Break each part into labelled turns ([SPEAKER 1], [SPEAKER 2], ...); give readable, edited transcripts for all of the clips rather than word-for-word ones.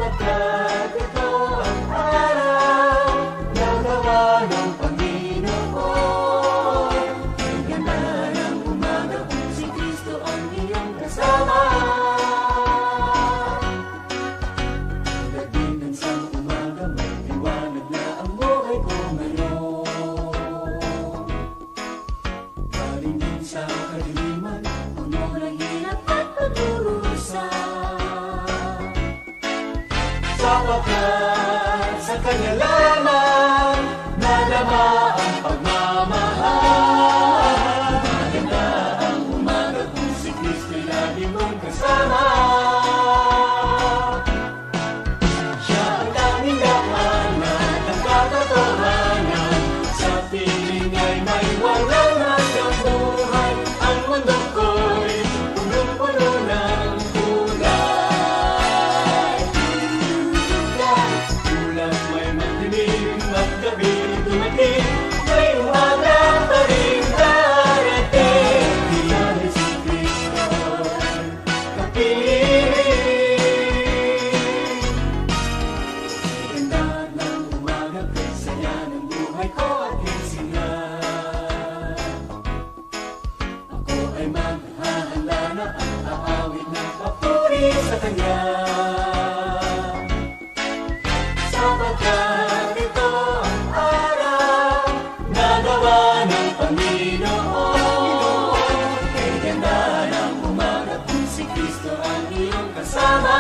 [SPEAKER 1] sapagkat ito ang araw na gawa ng Panginoon. Kay ganda ng umaga kung si Kristo ang iyong kasama. Pagdating ng isang umaga, may liwanag na ang buhay ko ngayon. Galing din sa kadiliman, puno ng hirap at pagdurusa. Sapagkat sa Kanya lamang nadama ang pagmamahal. Maganda ang umaga kung si Kristo'y lagi mong kasama. Siya ang tanging daanan ng katotohanan. Sa piling ay may walang hanggang buhay. Ang mundo ko'y punong-puno ng kulay. Ulang may magdilim at gabi dumating. May umaga pa rin darating. Dahil si Kristo'y kapiling. Ganda ng umaga, kay saya ng buhay ko at kasingan. Ako ay maghahanda na at aawit ng papuri sa Kanya. Sapagkat ito ang araw na gawa ng Panginoon. Kay ganda ng umaga kung si Kristo ang iyong kasama.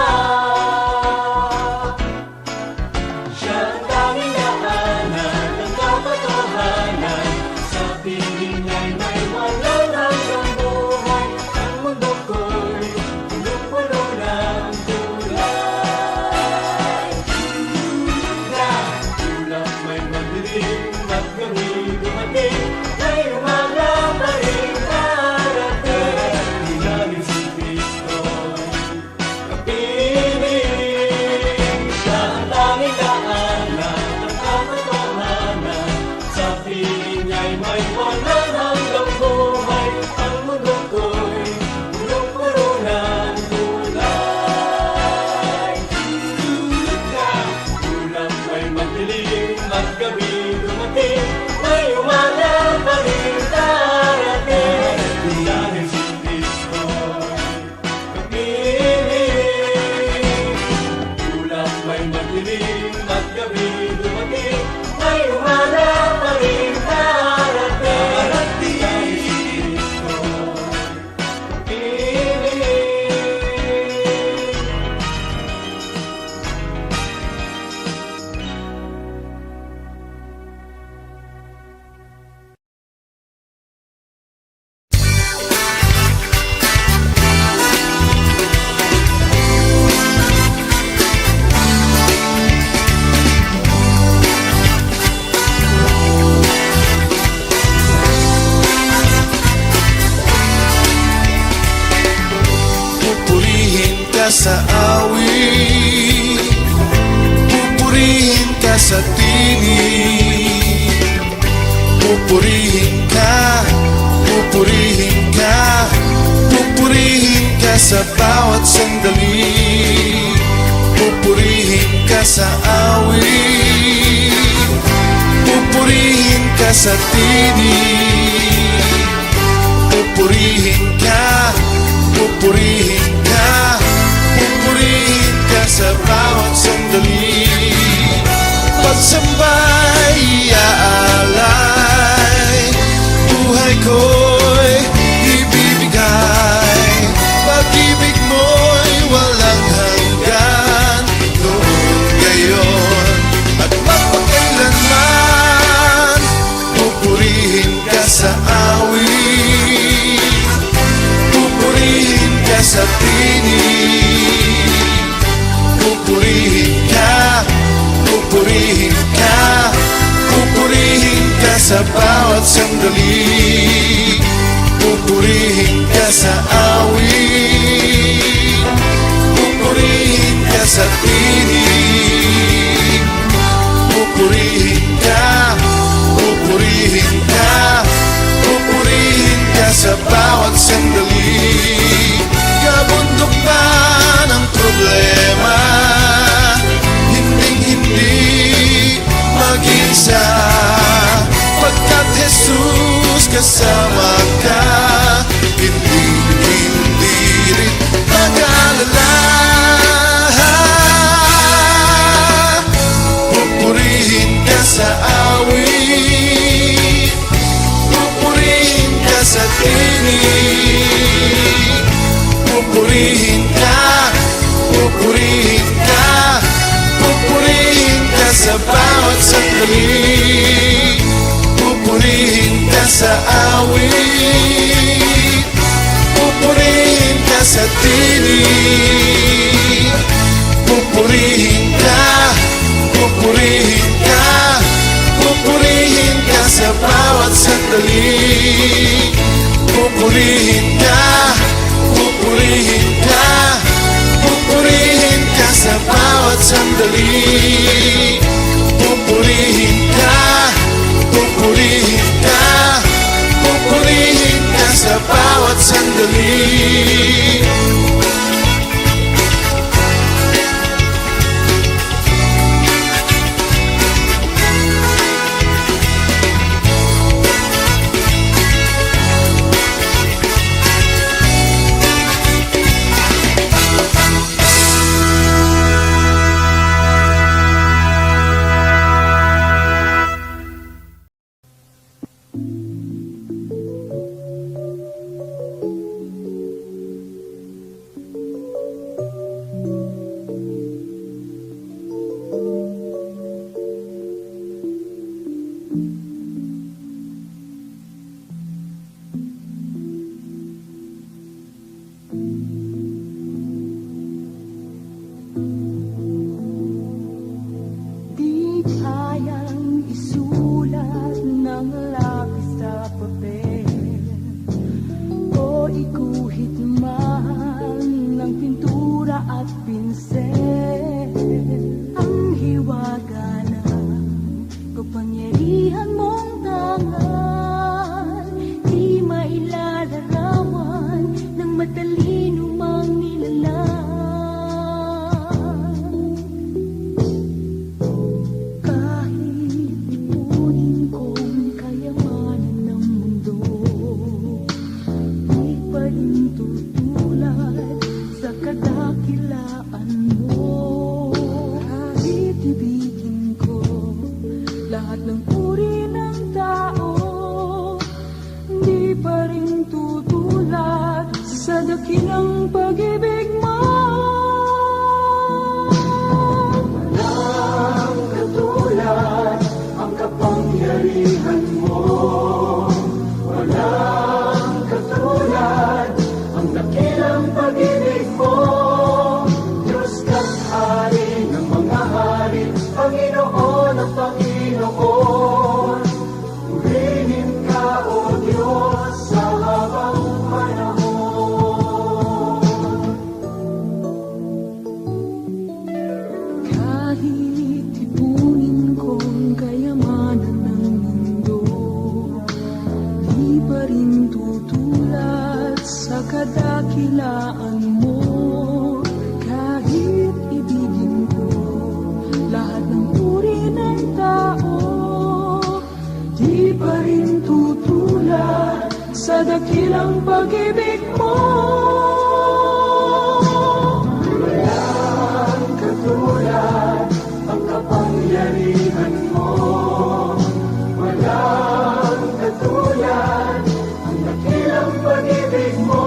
[SPEAKER 1] Siya ang tanging daanan ng katotohanan. Sa piling ay may walang hanggang buhay. Ang mundo ko'y punong-puno ng kulay. Ulap may magdilim at gabi dumating. May umaga pa rin darating. Dahil si Kristo'y kapiling. Siya ang tanging daanan ng katotohanan. Sa piling ay may walang hanggang buhay. Ang mundo ko'y punong-puno ng kulay. Ulap may magdilim at gabi dumating. May umaga pa rin darating. Dahil si Kristo'y kapiling. Ulap may magdilim at gabi dumating. May umaga pa rin darating. Dahil si Kristo'y kapiling.
[SPEAKER 2] Pupurihin ka sa awit, pupurihin ka sa tinig, pupurihin ka, pupurihin ka, pupurihin ka sa bawat sandali, pupurihin ka sa awit, pupurihin ka sa tinig, pupurihin ka, pupurihin ka, pupurihin ka sa bawat sandali. Pagsambay iaalay, buhay ko'y ibibigay. Pag-ibig mo'y walang hanggan, noon, ngayon, at magpakailanman. Pupurihin ka sa awit, pupurihin ka sa tinig, pupurihin ka, pupurihin ka, pupurihin ka sa bawat sandali, pupurihin ka sa awit, pupurihin ka sa tinig, pupurihin ka, pupurihin ka, pupurihin ka sa bawat sandali. Kabundok man ang problema, Pupurihin ka, pupurihin ka, pupurihin ka sa bawat sandali. Pupurihin ka, pupurihin ka, pupurihin ka sa bawat sandali. Pupurihin ka, pupurihin ka, pupurihin ka sa bawat sandali.
[SPEAKER 3] Di kayang isulat ng lapis sa papel o iguhit man ng pintura at pinsel. Ang hiwaga ng kapangyarihan mong tangan di mailalarawan ng matalino mang nilalang. Kahit ipunin kong kayamanan ng mundo, di pa rin tutulad sa kadakilaan mo. Kahit ibigin ko lahat ng uri ng tao, di pa rin tutulad sa dakilang pag-ibig mo. Walang katulad ang kapangyarihan mo. Walang katulad ang dakilang pag-ibig mo. Diyos ka't hari ng mga hari, Panginoon ang Panginoon. Purihin ka, O Diyos, sa habang panahon. Kahit ipunin kong kayamanan ng mundo, di pa rin tutulad sa kadakilaan mo. Kahit ibigin ko lahat ng uri ng tao, di pa rin tutulad sa dakilang pag-ibig mo. Walang katulad ang kapangyarihan mo. Walang katulad ang dakilang pag-ibig mo.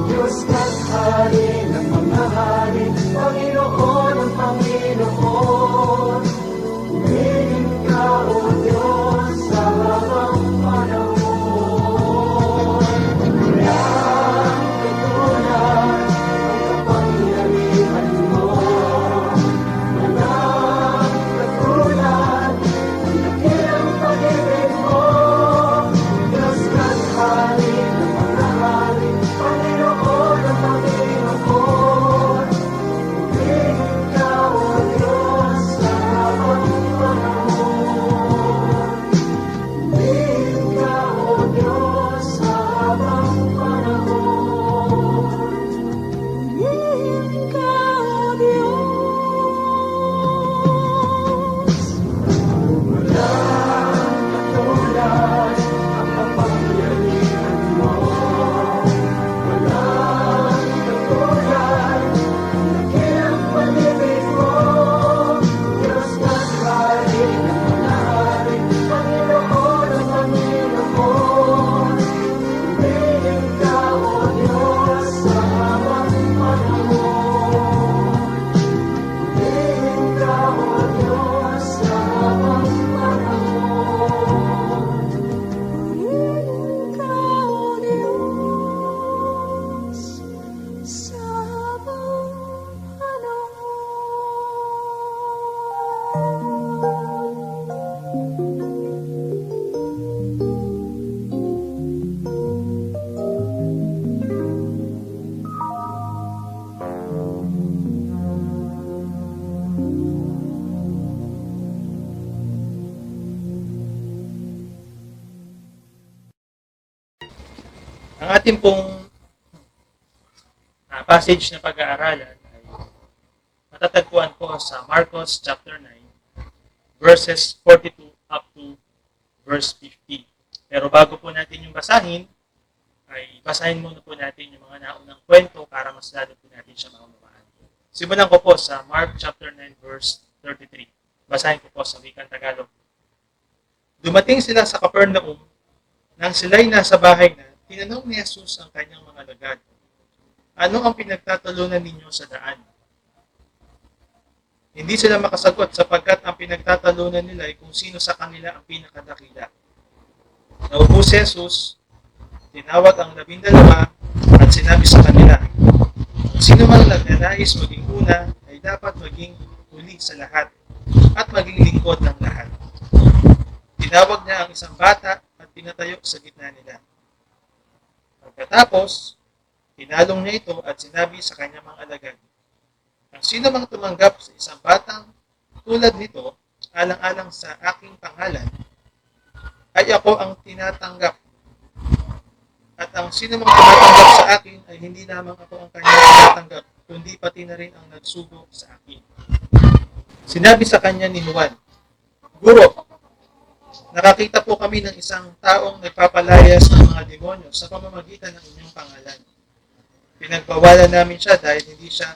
[SPEAKER 3] Diyos ka't hari ng mga hari, Panginoon ang Panginoon. Purihin ka, O Diyos, sa habang panahon. Walang
[SPEAKER 4] ating pong passage na pag-aaralan ay matatagpuan po sa Marcos chapter 9, verses 42 up to verse 50. Pero bago po natin yung basahin, ay basahin muna po natin yung mga naunang kwento para mas lalo po natin siya maunawaan. Simulan ko po sa Mark chapter 9, verse 33. Basahin ko po sa wikang Tagalog. Dumating sila sa Capernaum. Nang sila'y nasa bahay na, tinanong ni Jesus ang kanyang mga alagad, ano ang pinagtatalunan ninyo sa daan? Hindi sila makasagot sapagkat ang pinagtatalunan nila ay kung sino sa kanila ang pinakadakila. Naupo si Jesus, tinawag ang 12 at sinabi sa kanila, kung sino mang nagnanais maging una ay dapat maging huli sa lahat at maging lingkod ng lahat. Tinawag niya ang isang bata at pinatayo sa gitna nila. Pagkatapos, tinalong niya ito at sinabi sa kanyang mga alagad, ang sino mang tumanggap sa isang batang tulad nito, alang-alang sa aking pangalan, ay ako ang tinatanggap. At ang sino mang tumatanggap sa akin ay hindi lamang ako ang kanyang tinatanggap, kundi pati na rin ang nagsubok sa akin. Sinabi sa kanya ni Juan, Guro, nakakita po kami ng isang taong nagpapalayas ng mga demonyo sa pamamagitan ng inyong pangalan. Pinagbawalan namin siya dahil hindi siya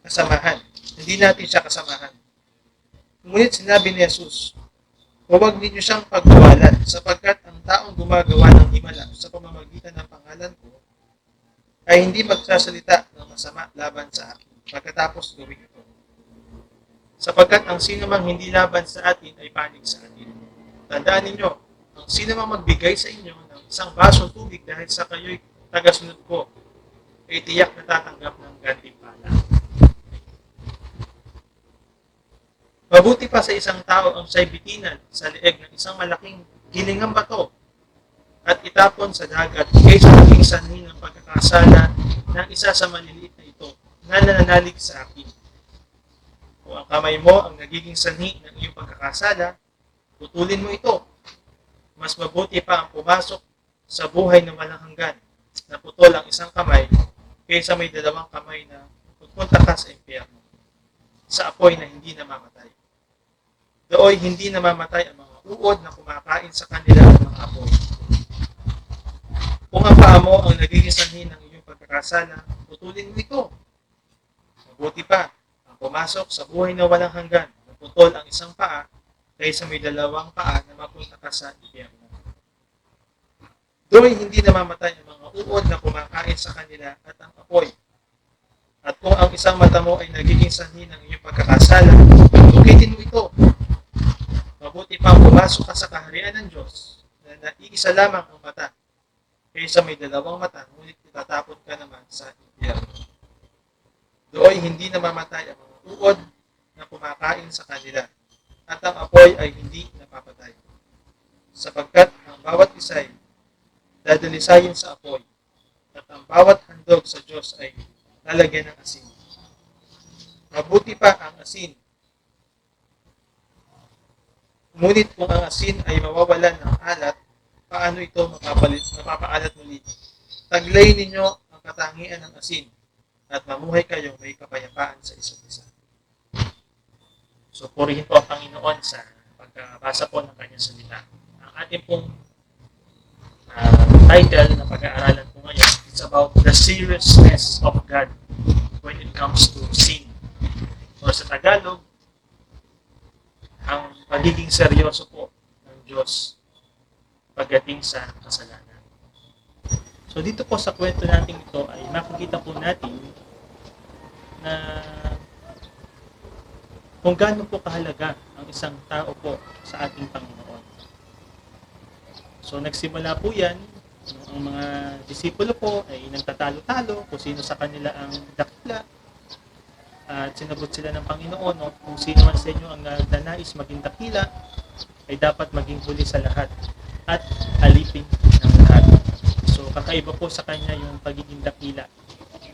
[SPEAKER 4] kasamahan. Hindi natin siya kasamahan. Ngunit sinabi ni Jesus, huwag ninyo siyang pagbawalan sapagkat ang taong gumagawa ng himala sa pamamagitan ng pangalan ko ay hindi magsasalita ng masama laban sa akin pagkatapos gawin ito. Sapagkat ang sino mang hindi laban sa atin ay panig sa atin. Tandaan ninyo, ang sino mang magbigay sa inyo ng isang basong tubig dahil sa kayo'y tagasunod ko, ay tiyak na tatanggap ng gantimpala. Mabuti pa sa isang tao ang siya'y bitinan sa leeg ng isang malaking hilingang bato at itapon sa dagat kaysa maging sanhi ng pagkakasala ng isa sa maliliit na ito na nananalig sa akin. Kung ang kamay mo ang nagiging sanhi ng iyong pagkakasala, putulin mo ito. Mas mabuti pa ang pumasok sa buhay na walang hanggan na putol ang isang kamay kaysa may 2 kamay na pupunta ka sa impyerno, sa apoy na hindi namamatay. Dooy hindi namamatay ang mga uod na kumakain sa kanila ng mga apoy. Kung ang paa mo ang nagiging sanhi ng iyong pagkakasala, putulin mo ito. Mabuti pa ang pumasok sa buhay na walang hanggan na putol ang isang paa kaysa may 2 paa na mapunta ka sa impyerno. Doon hindi namamatay ang mga uod na kumakain sa kanila at ang apoy. At kung ang isang mata mo ay nagiging sanhi ng iyong pagkakasala, tugitin mo ito. Mabuti pa pumasok ka sa kaharian ng Diyos na naiisa lamang ang mata kaysa may 2 mata, ngunit itatapon ka naman sa impyerno. Doon hindi namamatay ang mga uod na kumakain sa kanila at ang apoy ay hindi napapatay. Sapagkat ang bawat isa'y dadalisayin sa apoy, at ang bawat handog sa Diyos ay lalagyan ng asin. Mabuti pa ang asin. Ngunit kung ang asin ay mawawalan ng alat, paano ito mapapaalat muli? Taglay ninyo ang katangian ng asin, at mamuhay kayong may kapayapaan sa isa't isa. So, purihin po ang Panginoon sa pagkabasa po ng kanyang salita. Ang ating pong title na pag-aaralan po ngayon is about the seriousness of God when it comes to sin. Or sa Tagalog, ang pagiging seryoso po ng Diyos pagdating sa kasalanan. So dito po sa kwento natin ito ay makikita po natin na kung gaano po kahalaga ang isang tao po sa ating Panginoon. So nagsimula po yan, ang mga disipulo po ay nagtatalo-talo kung sino sa kanila ang dakila. At sinabot sila ng Panginoon, no, kung sino man sa inyo ang nagnanais maging dakila, ay dapat maging huli sa lahat at alipin ng lahat. So kakaiba po sa kanya yung pagiging dakila.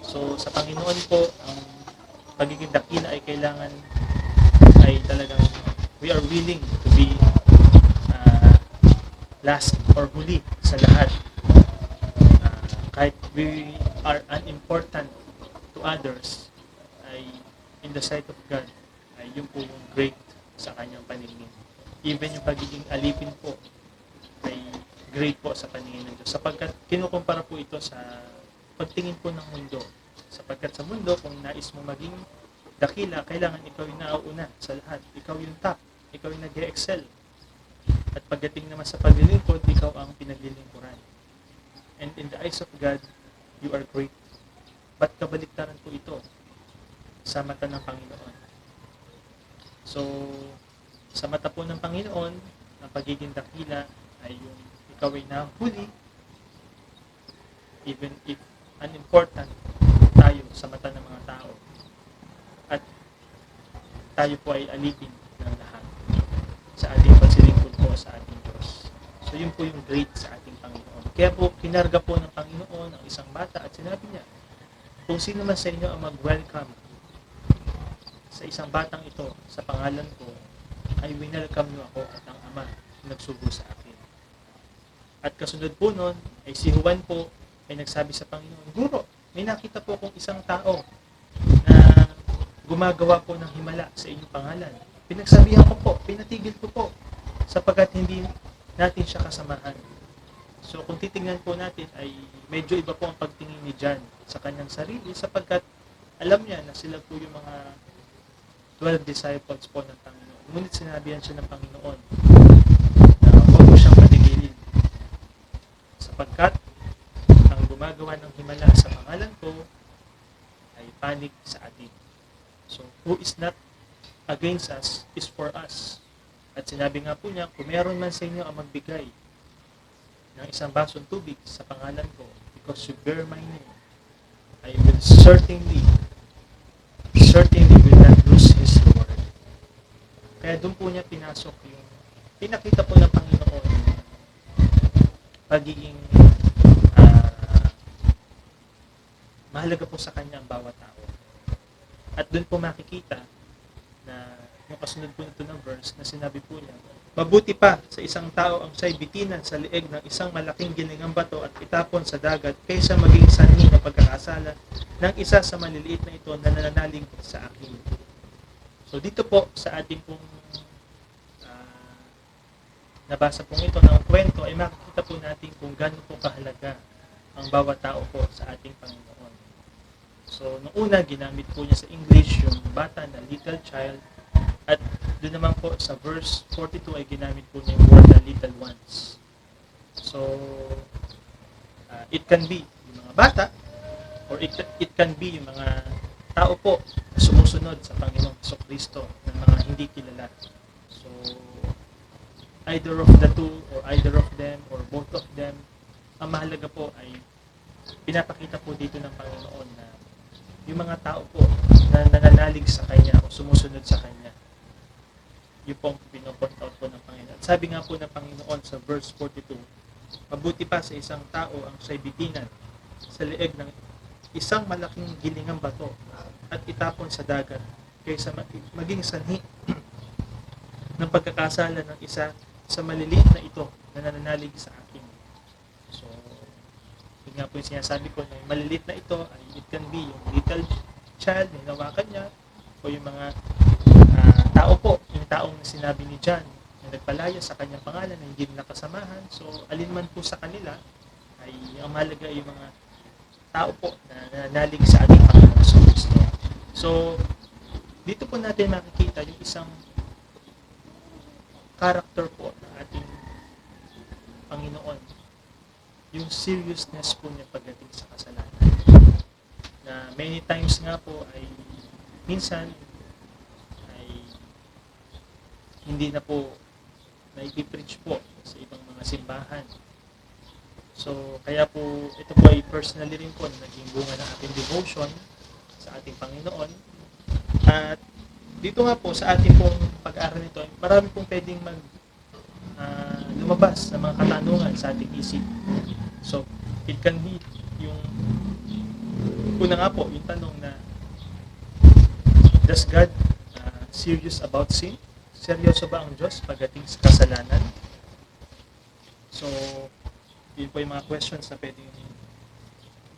[SPEAKER 4] So sa Panginoon po, ang pagiging dakila ay kailangan ay talagang we are willing to be last or huli sa lahat. we are unimportant to others, ay in the sight of God, ay yun po yung great sa kanyang paningin. Even yung pagiging alipin po ay great po sa paningin ng Diyos. Sapagkat kinukumpara po ito sa pagtingin po ng mundo. Sapagkat sa mundo, kung nais mo maging dakila, kailangan ikaw yung nauuna sa lahat. Ikaw yung top. Ikaw yung nag-excel. At pagdating naman sa paglilingkod, ikaw ang pinaglilingkuran. And in the eyes of God, you are great. Ba't kabaliktaran po ito sa mata ng Panginoon? So, sa mata po ng Panginoon, ang pagiging dakila ay yung ikaw ay nahuli, even if unimportant tayo sa mata ng mga tao. At tayo po ay alipin ng lahat sa ating paglilingkod po sa ating Diyos. So, yun po yung great sa ating Panginoon. Kaya po, kinarga po ng Panginoon ang isang bata at sinabi niya, kung sino man sa inyo ang mag-welcome sa isang batang ito sa pangalan ko, ay winelcome niyo ako at ang Ama nagsugo sa akin. At kasunod po nun, ay si Juan po ay nagsabi sa Panginoon, Guro, may nakita po kong isang tao na gumagawa po ng himala sa inyong pangalan. Pinagsabihan ko po, pinatigil ko po, sapagkat hindi natin siya kasamahan. So kung titingnan po natin ay medyo iba po ang pagtingin ni John sa kanyang sarili sapagkat alam niya na sila po yung mga 12 disciples po ng Panginoon. Ngunit sinabihan siya ng Panginoon na huwag mo siyang patigilin sapagkat ang gumagawa ng himala sa pangalan ko ay panig sa atin. So who is not against us is for us. At sinabi nga po niya, kung meron man sa inyo ang magbigay ng isang basong tubig sa pangalan ko, because you bear my name, I will certainly will not lose his reward. Kaya doon po niya pinasok yung pinakita po ng Panginoon pagiging mahalaga po sa kanya ang bawat tao. At doon po makikita na yung kasunod po nito ng verse na sinabi po niya, mabuti pa sa isang tao ang siya'y bitinan sa leeg ng isang malaking gilingang bato at itapon sa dagat kaysa maging sanhi na pagkakasala ng isa sa maliliit na ito na nananalig sa akin. So dito po sa ating pong nabasa pong ito ng kwento ay makikita po natin kung gaano po kahalaga ang bawat tao po sa ating Panginoon. So nung una ginamit po niya sa English yung bata na little child. At doon naman po sa verse 42 ay ginamit po niya yung word na little ones. So, it can be yung mga bata or it can be yung mga tao po na sumusunod sa Panginoong Jesucristo ng mga hindi kilala. So, either of the two or either of them or both of them, ang mahalaga po ay pinapakita po dito ng Panginoon na yung mga tao po na nananalig sa Kanya o sumusunod sa Kanya, yung pong pinoport out po ng Panginoon. At sabi nga po ng Panginoon sa verse 42, mabuti pa sa isang tao ang siya'y bitinan sa leeg ng isang malaking gilingang bato at itapon sa dagat kaysa maging sanhi ng pagkakasala ng isa sa maliliit na ito na nananalig sa akin. So, yun nga po yung sinasabi ko na yung maliliit na ito ay it can be yung little child na hinawakan niya o yung mga tao po, yung taong na sinabi ni John na nagpalaya sa kanyang pangalan na hindi nakasamahan. So, alin man po sa kanila ay ang mahalaga ay yung mga tao po na nananalig sa ating Panginoon Jesucristo. So, dito po natin makikita yung isang character po ng ating Panginoon. Yung seriousness po niya pagdating sa kasalanan. Na many times nga po ay minsan hindi na po naipipreach po sa ibang mga simbahan. So, kaya po, ito po ay personally rin po na naging bunga ng ating devotion sa ating Panginoon. At dito nga po, sa ating pong pag-aaral nito, marami pong pwedeng lumabas na mga katanungan sa ating isip. So, it can be yung una nga po, yung tanong na, does God serious about sin? Seryoso ba ang Diyos pagdating sa kasalanan? So, yun po yung mga questions na pwedeng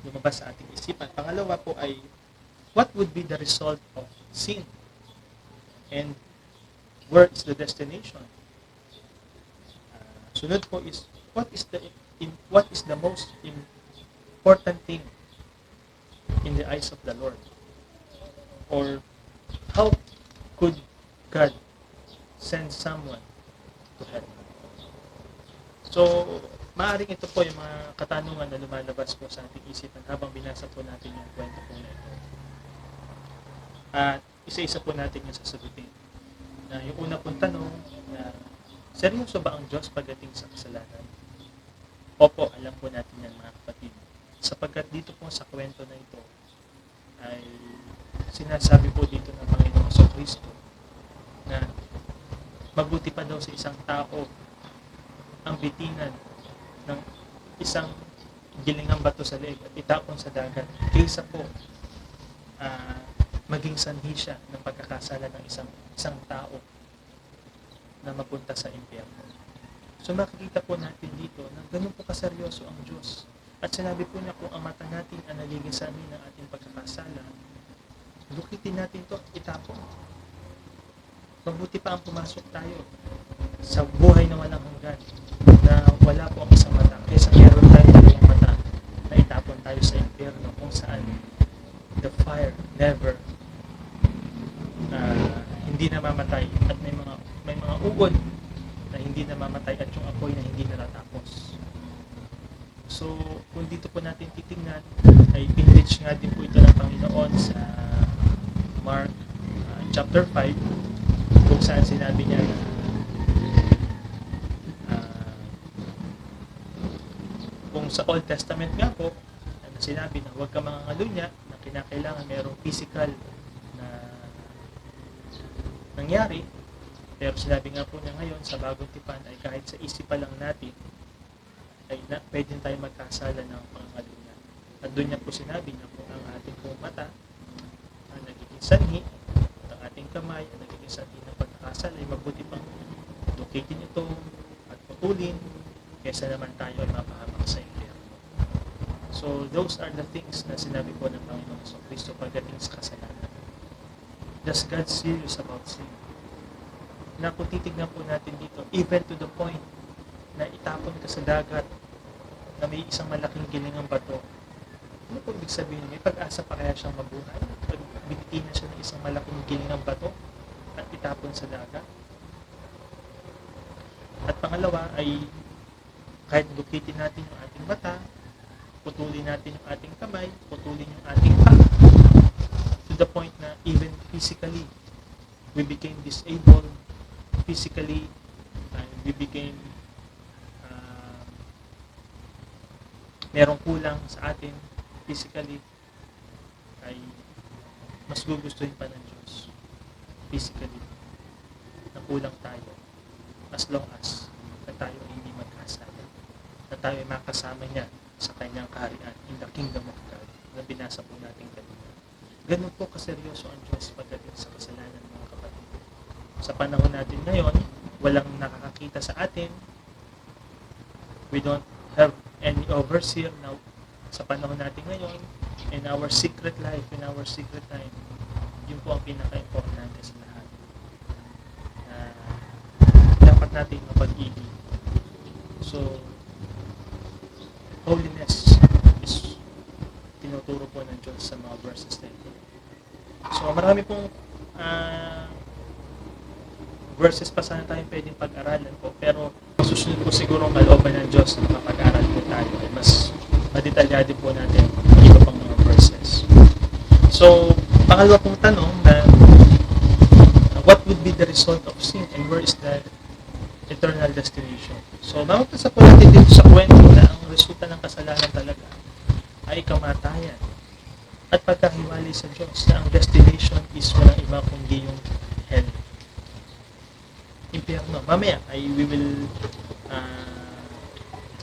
[SPEAKER 4] lumabas sa ating isipan. Pangalawa po ay, what would be the result of sin? And where is the destination? Sunod po is, what is the most important thing in the eyes of the Lord? Or how could God send someone to hell? So, maaaring ito po yung mga katanungan na lumalabas po sa ating isipan habang binasa po natin yung kwento po na ito. At isa-isa po natin yung sasagutin. Na yung una pong tanong na, seryoso ba ang Diyos pagdating sa kasalanan? Opo, alam po natin yan mga kapatid. Sapagkat dito po sa kwento na ito ay sinasabi po dito ng Panginoong Kristo na mabuti pa daw sa isang tao ang bitinan ng isang gilingang bato sa leeg at itapon sa dagat kaysa po maging sanhi siya ng pagkakasala ng isang tao na mapunta sa impyerno. So makikita po natin dito na ganun po kaseryoso ang Diyos. At sinabi po niya kung ang mata natin ang naligisanin ng ating pagkakasala, lukitin natin ito at itapon. Mabuti pa ang pumasok tayo sa buhay na walang hanggan, na wala po ang isang mata, kaysa meron tayo dalawang mata na itapon tayo sa impyerno kung saan the fire never hindi namamatay at may mga ugol na hindi namamatay at yung apoy na hindi natatapos. So, kung dito po natin titingnan, ay pinrich nga din po ito ng Panginoon sa Mark chapter 5, kung saan sinabi niya na kung sa Old Testament nga po, sinabi na huwag ka mangangalunya, na kinakailangan mayroong physical na nangyari. Pero sinabi nga po niya ngayon sa bagong tipan ay kahit sa isip pa lang natin ay pwede tayo magkasala ng pangangalunya. At doon niya po sinabi na kung ang ating pong mata ang nagiging sanhi at ang ating kamay ang nagiging sanhi ng pagkakasala ay mabuti pang dukitin ito at putulin kaysa naman tayo ay mapahamak sa impyerno. So those are the things na sinabi po ng Panginoon Kristo pagdating sa kasalanan. Does God serious about sin? Na kung titignan po natin dito, even to the point na itapon ka sa dagat na may isang malaking gilingang bato, ano po ibig sabihin? May pag-asa pa kaya siyang mabuhay? Pag bititin na siya ng isang malaking gilingang bato at itapon sa dagat? At pangalawa ay kahit dukitin natin yung ating mata, putulin natin yung ating kamay, putulin yung ating paa, to the point na even physically, we became disabled, physically, we became merong kulang sa atin physically, ay mas gugustuhin pa ng Diyos physically na kulang tayo as long as na tayo hindi magkasala, na tayo ay makasama niya sa kanyang kaharian in the kingdom of God na binasa po natin kanina. Ganun po kaseryoso ang Diyos pagdating sa kasalanan, mga kapatid. Sa panahon natin ngayon, walang nakakakita sa atin. We don't have any overseer now sa panahon natin ngayon. In our secret life, in our secret time, yun po ang pinaka-importante sa lahat. Dapat natin mapag-ibig. So, holiness is tinuturo po ng Diyos sa mga verses na ito. So, marami pong verses pa sana tayong pwedeng pag-aralan po, pero susunod po siguro ang kalooban ng Diyos na kapag-aral po tayo ay mas madetalyado po natin ang iba pang mga verses. So, pangalawa pong tanong na what would be the result of sin and where is the eternal destination? So, mamapasa po natin dito sa kwento na ang resulta ng kasalanan talaga ay kamatayan at pagkahiwalay sa Diyos, na ang destination is walang iba kundi yung hell, impyerno. Mamaya ay we will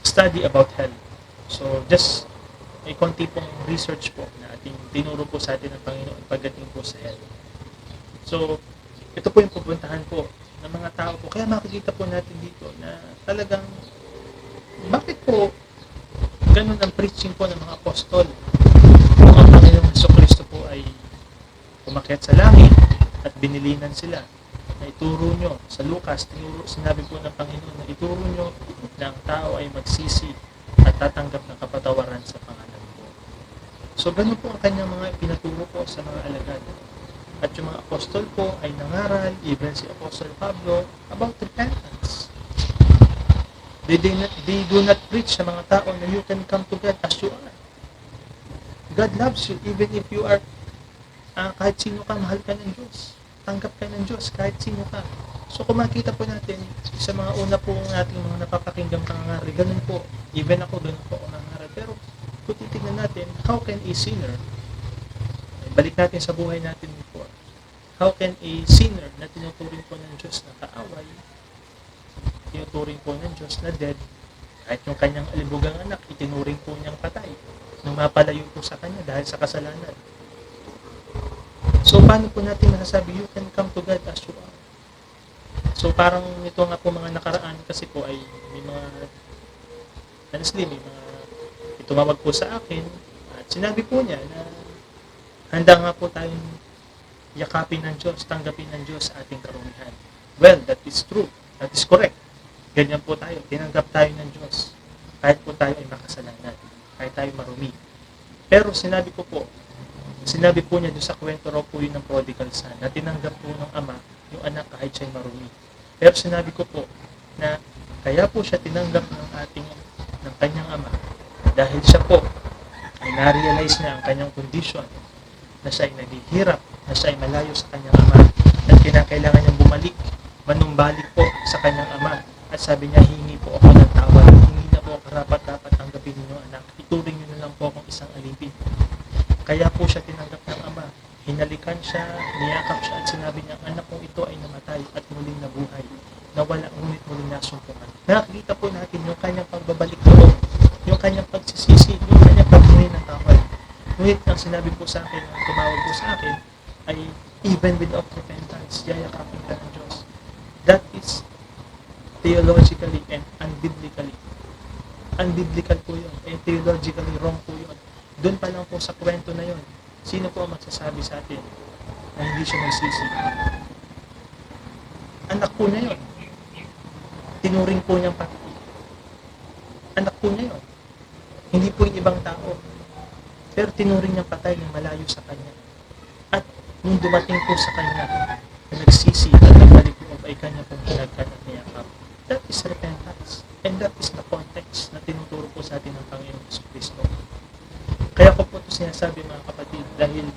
[SPEAKER 4] study about hell. So just may konti pong research po na ating tinuro po sa atin ng Panginoon pagdating po sa hell. So ito po yung pupuntahan po ng mga tao po. Kaya makikita po natin dito na talagang bakit po ganun ang preaching po ng mga apostol. Kung ang Panginoong Jesucristo po ay umakyat sa langit at binilinan sila, na ituro nyo sa Lucas, sinabi po ng Panginoon na ituro nyo na ang tao ay magsisi at tatanggap ng kapatawaran sa pangalan ko. So ganun po ang kanyang mga pinaturo po sa mga alagad. At yung mga apostol po ay nangaral, even si Apostol Pablo, about repentance. They do not preach sa mga tao na you can come to God as you are. God loves you even if you are kahit sino ka, mahal ka ng Diyos. Tanggap ka ng Diyos kahit sino ka. So kung makita po natin sa mga una po nating mga napapakinggang pangangaral, ganun po. Even ako, ganun po ako nangaral. Pero kung titignan natin, how can a sinner, balik natin sa buhay natin before, how can a sinner na tinuturing po ng Diyos na kaaway, tinuturing po ng Diyos na dead, kahit yung kanyang alibugang anak, itinuring po niyang patay, nang mapalayo po sa kanya dahil sa kasalanan. So, paano po natin masasabi, you can come to God as you are? So, parang ito nga po mga nakaraan kasi po ay may mga, honestly, may mga tumawag po sa akin at sinabi po niya na handa nga po tayong yakapin ng Diyos, tanggapin ng Diyos sa ating karumihan. Well, that is true. That is correct. Ganyan po tayo. Tinanggap tayo ng Diyos. Kahit po tayo ay makasalanan. Kahit tayo marumi. Pero sinabi po niya doon sa kwento raw po yun ng prodigal son, na tinanggap po ng ama yung anak kahit siya'y marumi. Pero sinabi ko po na kaya po siya tinanggap ng kanyang ama dahil siya po ay na-realize niya ang kanyang condition, na siya ay naghihirap, na siya ay malayo sa kanyang ama, at kinakailangan niyang bumalik, manumbalik po sa kanyang ama. At sabi niya, hingi po ako ng tawad, hindi na po karapat-dapat tanggapin ninyo anak, ituring niyo na lang po akong isang alipin. Kaya po siya tinanggap ng ama, hinalikan siya, niyakap siya, at sinabi niya, anak kong ito ay namatay at muling nabuhay, nawala ngunit muling nasumpungan. Nakikita po natin yung kanyang pagbabalik loob, yung kanyang pagsisisi, yung kanyang paghingi ng tawad. Ngunit ang sinabi po sa akin, ang tumawag po sa akin, ay even without repentance, yayakapin ka ng Diyos. That is theologically and unbiblically. Unbiblical po yun, and theologically wrong po yun. Doon pa lang po sa kwento na yun, sino po ang magsasabi sa atin na hindi siya nagsisi? Anak po na yun. Tinuring po niyang patay. Anak po niya yun. Hindi po yung ibang tao. Pero tinuring niyang patay ng malayo sa kanya. At nung dumating po sa kanya, na nagsisi at nagbalik po ay kanya pong hinagkan at niyakap. That is repentance. And that is the context na tinuturo po sa atin ng Panginoong Jesucristo. Kaya ko po ito sinasabi mga kapatid, dahil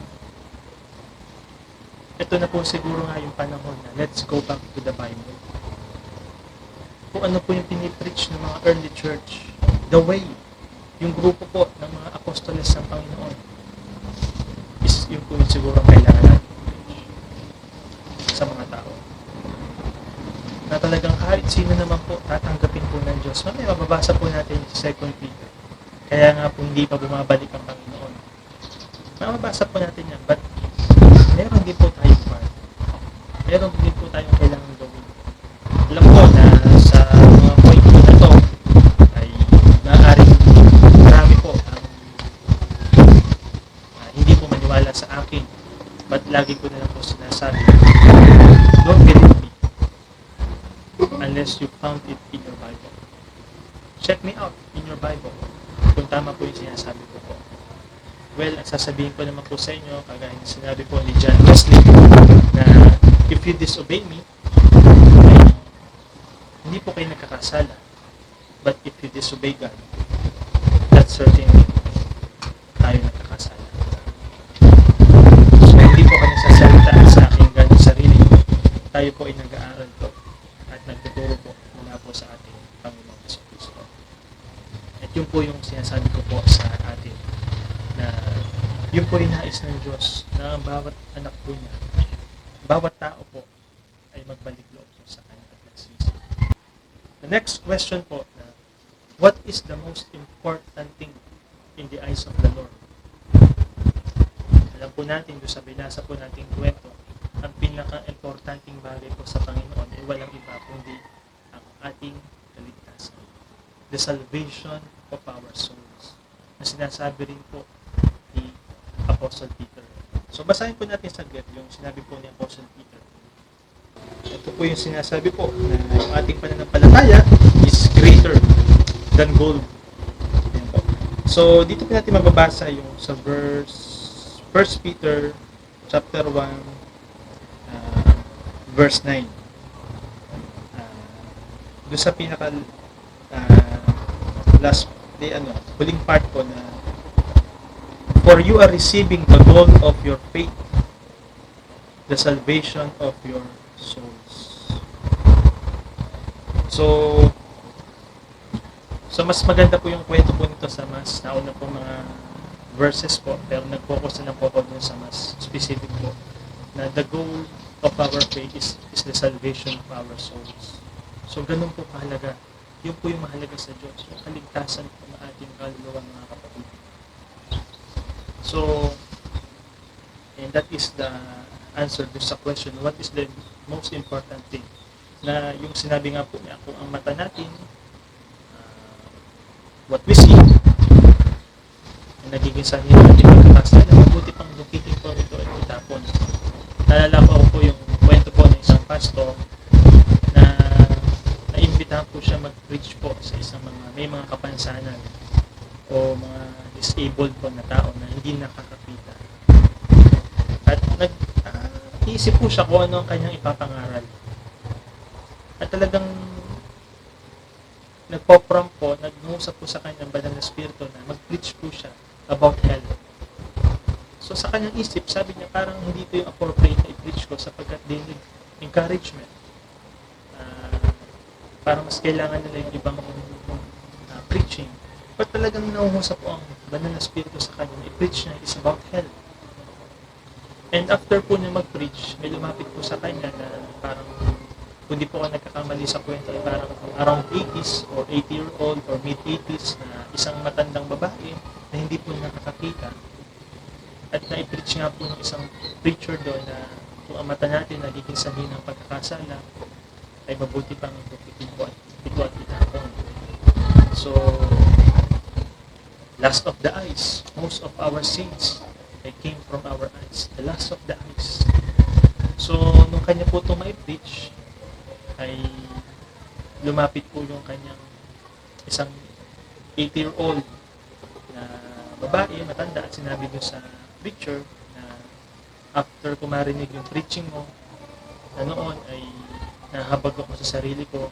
[SPEAKER 4] ito na po siguro nga yung panahon na let's go back to the Bible. Kung ano po yung pinipreach ng mga early church, the way, yung grupo po ng mga apostoles ng Panginoon, is yun po yung siguro kailangan natin sa mga tao. Na talagang kahit sino naman po tatanggapin po ng Diyos. May mababasa po natin sa 2 Peter. Kaya nga po hindi pa bumabalik ang Panginoon. Mababasa po natin yan. But meron din po tayong part. Meron din po tayong kailangan gawin. Alam ko na sa mga point po na to ay maaaring marami po ang hindi po maniwala sa akin. But lagi ko na lang po sinasabi, don't believe me unless you found it in your Bible. Check me out in your Bible kung tama po yung sinasabi ko po. Well, sasabihin ko naman po sa inyo, kagaya ng sinabi po ni John Wesley, na if you disobey me, ay hindi po kayo nagkakasala. But if you disobey God, that's certainly tayo nagkakasala. So, hindi po kayo nagsasalita sa aking ganong sarili. Tayo po ay nag-aaral po at nagtuturo po mula po sa ating Panginoong Jesucristo. At yun po yung sinasabi ko po sa atin, na yun po yung nais ng Diyos, na ang bawat anak po niya, bawat tao po ay magbalik loob po sa kanya at nagsisi. The next question po, na what is the most important thing in the eyes of the Lord? Alam po natin, doon sa binasa po nating kwento, ang pinaka-importanting bagay po sa Panginoon ay walang iba kundi ang ating kaligtasan. The salvation of our souls. na sinasabi rin po ni Apostle Peter. So basahin po natin saglit yung sinabi po ni Apostle Peter. Ito po yung sinasabi po na yung ating pananampalataya is greater than gold. Ayan po. So dito po natin mababasa yung sa First Peter chapter 1 verse 9. Doon sa pinaka last huling part po na for you are receiving the goal of your faith, the salvation of your souls. So mas maganda po yung kwento po nito sa mas nauna po mga verses po, pero nag-focus na lang po ako dun sa mas specific po na the goal of our faith is the salvation of our souls. So ganun po kahalaga. Yun po yung mahalaga sa Diyos, yung kaligtasan po ng ating kaluluwa, mga kapatid. So, and that is the answer to sa question, what is the most important thing? Na yung sinabi nga po niya, kung ang mata natin, what we see, nagiging sanhi natin magkakasala, mabuti pang lukitin po ito at itapon. Naalala ko po yung kwento po ng isang pastor na naimbitahan po siya mag-preach po sa isang may mga kapansanan o mga disabled po na tao na hindi nakakakita. At nag-iisip po siya kung ano ang kanyang ipapangaral. At talagang nagpo-prompt po, nag-uusap po sa kanyang banal na spirito na mag-preach po siya about hell. So sa kanyang isip, sabi niya parang hindi ito yung appropriate na i-preach ko sapagkat they need encouragement. Para mas kailangan nila yung ibang preaching. But talagang nauusap po ang banal na spirito sa kanya, i-preach niya is about hell. And after po niya mag-preach, may lumapit po sa kanya na parang, kung di po ako nagkakamali sa kwento, ay parang around 80s or 80-year-old or mid-80s na isang matandang babae na hindi po nakakakita. At na-preach nga po ng isang preacher doon na kung ang mata natin nagiging sanhi ng pagkakasala, ay mabuti pang ito at itapon. So, last of the eyes, most of our sins ay came from our eyes. The last of the eyes. So, nung kanya po ito ma-preach, ay lumapit po yung kanyang isang 80-year-old na babae, matanda, at sinabi doon sa preacher na after ko marinig yung preaching mo, na noon ay nahabag ako sa sarili ko,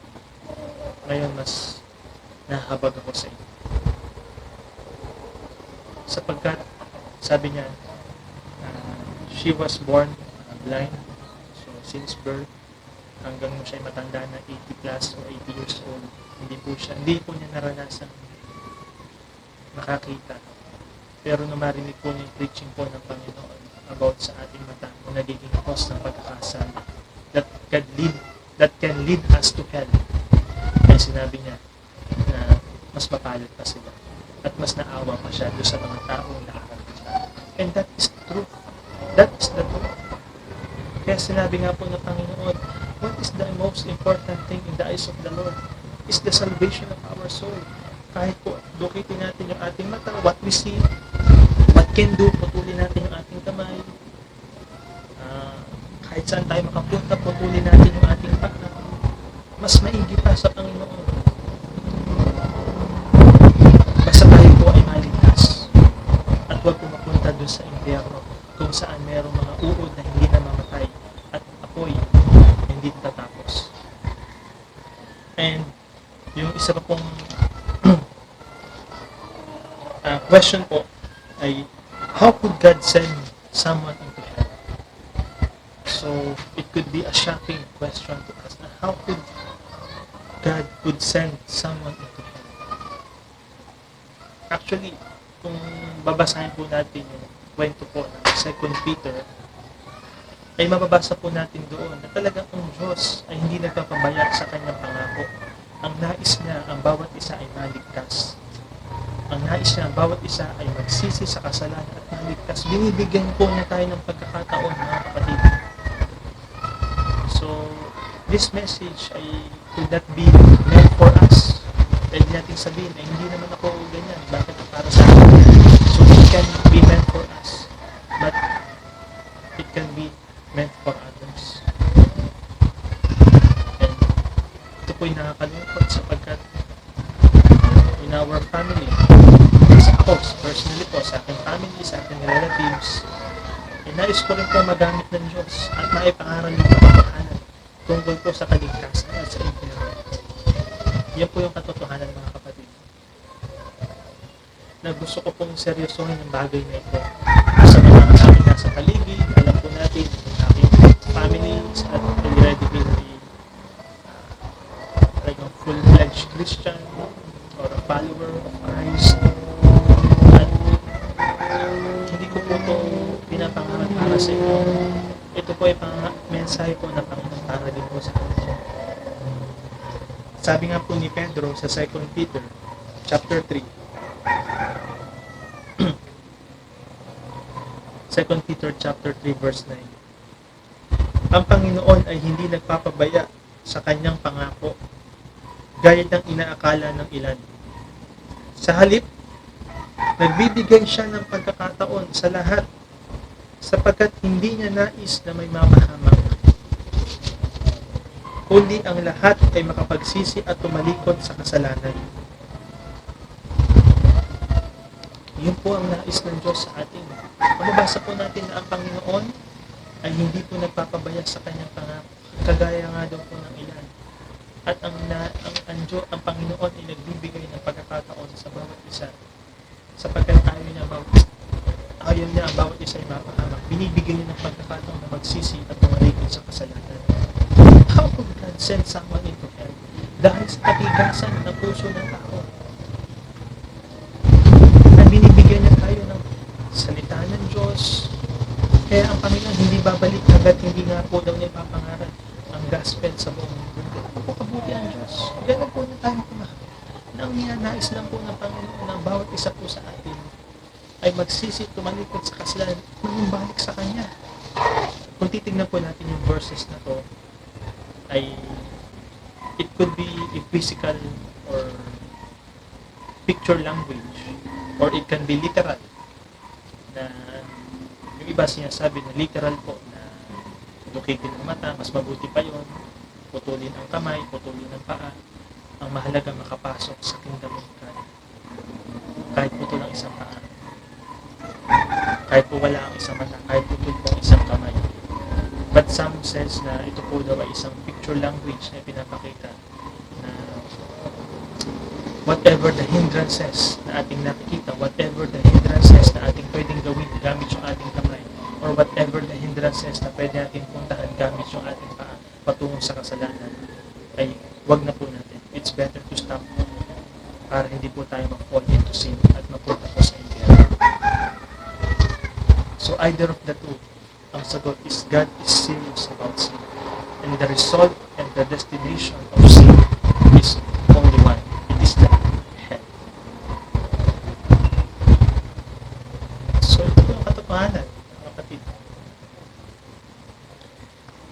[SPEAKER 4] ngayon mas nahabag ako sa inyo. Sapagkat, sabi niya, she was born blind, so since birth, hanggang siya matanda na 80 plus or 80 years old, hindi po niya naranasan nakakita. Pero nung marinig po niya yung preaching po ng Panginoon about sa ating mata, kung nagiging cause ng pagkakasala, that can lead us to hell. Kaya sinabi niya na mas mapalad pa sila at mas naawa pa siya doon sa mga taong nakakakita. And that is true. That is the truth. Kaya sinabi nga po ng Panginoon, what is the most important thing in the eyes of the Lord? Is the salvation of our soul. Kahit po, dukitin natin yung ating mata, what we see, what can do, putulin natin yung ating kamay. Kahit saan tayo makapunta, putulin natin yung ating paa. Mas maigi pa sa Panginoon. Basta tayo po ay maligtas. At huwag po mapunta dun sa impyerno kung saan merong mga uod na hindi namamatay at apoy na hindi tatapos. And yung isa pa pong question po ay, how could God send someone into hell? So, it could be a shocking question to us. How could God could send someone into hell? Actually, kung babasahin po natin yung kwento po ng 2 Peter, ay mababasa po natin doon na talagang ang Diyos ay hindi nagpapabaya sa kanyang pangako. Ang nais niya, ang bawat isa ay maligtas. Ang nais niya, ang bawat isa ay magsisi sa kasalanan at maligtas. Binibigyan po niya tayo ng pagkakataon, mga kapatid. So, this message ay could not be meant for us. Pwede natin sabihin, ay hindi naman ako ganyan. Bakit para sa akin? can be meant for us, but it can be meant for others. And ito po'y nakakalungkot sapagkat in our family, ako, personally po, sa aking family, sa aking relatives, nais ko rin po magamit ng Diyos at maipangaral yung katotohanan tungkol po sa kaligtasan at sa impyerno. Yan po yung katotohanan, mga kapatid, na gusto ko pong seryosohin ang bagay na ito. Sa mga namin nasa paligid, alam po natin ang aking families at already been like a full-fledged Christian or a follower of Christ. At hindi ko po ito pinapangarap para sa inyo. Ito po ay mensahe po na Panginoon para din po sa atin. Sabi nga po ni Pedro sa 2 Peter chapter 3, 2 Peter chapter 3 verse 9. Ang Panginoon ay hindi nagpapabaya sa kanyang pangako, gaya ng inaakala ng ilan. Sa halip, nagbibigay siya ng pagkakataon sa lahat sapagkat hindi niya nais na may mapahamak, kundi ang lahat ay makapagsisi at tumalikod sa kasalanan. Yun po ang nais ng Diyos sa atin. Mababasa po natin na ang Panginoon ay hindi po nagpapabaya sa kanyang pangako, kagaya nga daw po ng ilan. At ang Panginoon ay nagbibigay ng pagkakataon sa bawat isa sapagkat ayaw niya ang bawat isa ay mapahamak. Binibigyan niya ng pagkakataon na magsisi at tumalikod sa kasalanan. How could God send someone into hell? Dahil sa katigasan ng puso ng tao. At binibigyan niya tayo ng salita ng Diyos. Kaya ang Panginoon hindi babalik hanggat hindi nga po daw niya papangaral ang gospel sa buong mundo. Ano po kabuti ang Diyos? Ganun po na tayo kumahal. Na ang ninanais lang po ng Panginoon ng bawat isa po sa atin ay magsisi, tumalikod sa kasalanan, manumbalik sa Kanya. Kung titignan po natin yung verses na to, ay it could be a physical or picture language, or it can be literal. Na yung iba sinasabi na literal po, na lukitin ang mata, mas mabuti pa yon, putulin ang kamay, putulin ang paa. Ang mahalaga makapasok sa kingdom of God. Kahit putol ang isang paa, kahit po wala ang isang mata, kahit putol po ang isang kamay. But some says na ito po daw ay isang picture language na pinapakita na whatever the hindrances na ating nakikita, whatever the hindrances na ating pwedeng gawin gamit yung ating kamay, or whatever the hindrances na pwede natin puntahan gamit yung ating paa patungo sa kasalanan, ay wag na po natin. It's better to stop para hindi po tayo mag-fall into sin at mapunta po sa impyerno. So either of the two, ang sagot is God is serious about sin. And the result and the destination of sin is only one. It is the hell. So ito po ang katotohanan, mga kapatid.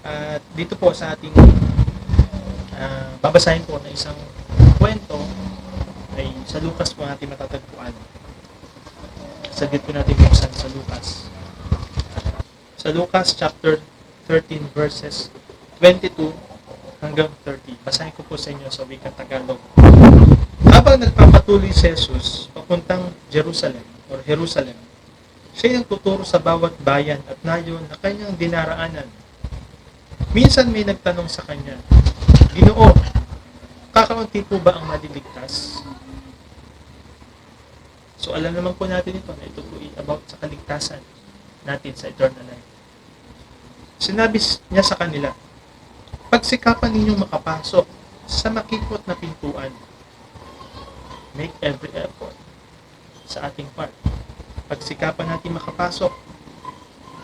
[SPEAKER 4] At dito po sa ating babasahin po na isang kwento ay sa Lucas po natin matatagpuan. Saglit po natin buksan sa Lucas. Sa Lucas chapter 13 verses 22 hanggang 30. Basahin ko po sa inyo sa wikang Tagalog. Habang nagpapatuloy si Jesus papuntang Jerusalem, siya ang tuturo sa bawat bayan at nayon na kanyang dinaraanan. Minsan may nagtanong sa kanya, Ginoo, kakaunti po ba ang maliligtas? So alam naman po natin ito na ito po about sa kaligtasan natin sa eternal life. Sinabi niya sa kanila, pagsikapan ninyong makapasok sa makipot na pintuan. Make every effort sa ating part. Pagsikapan natin makapasok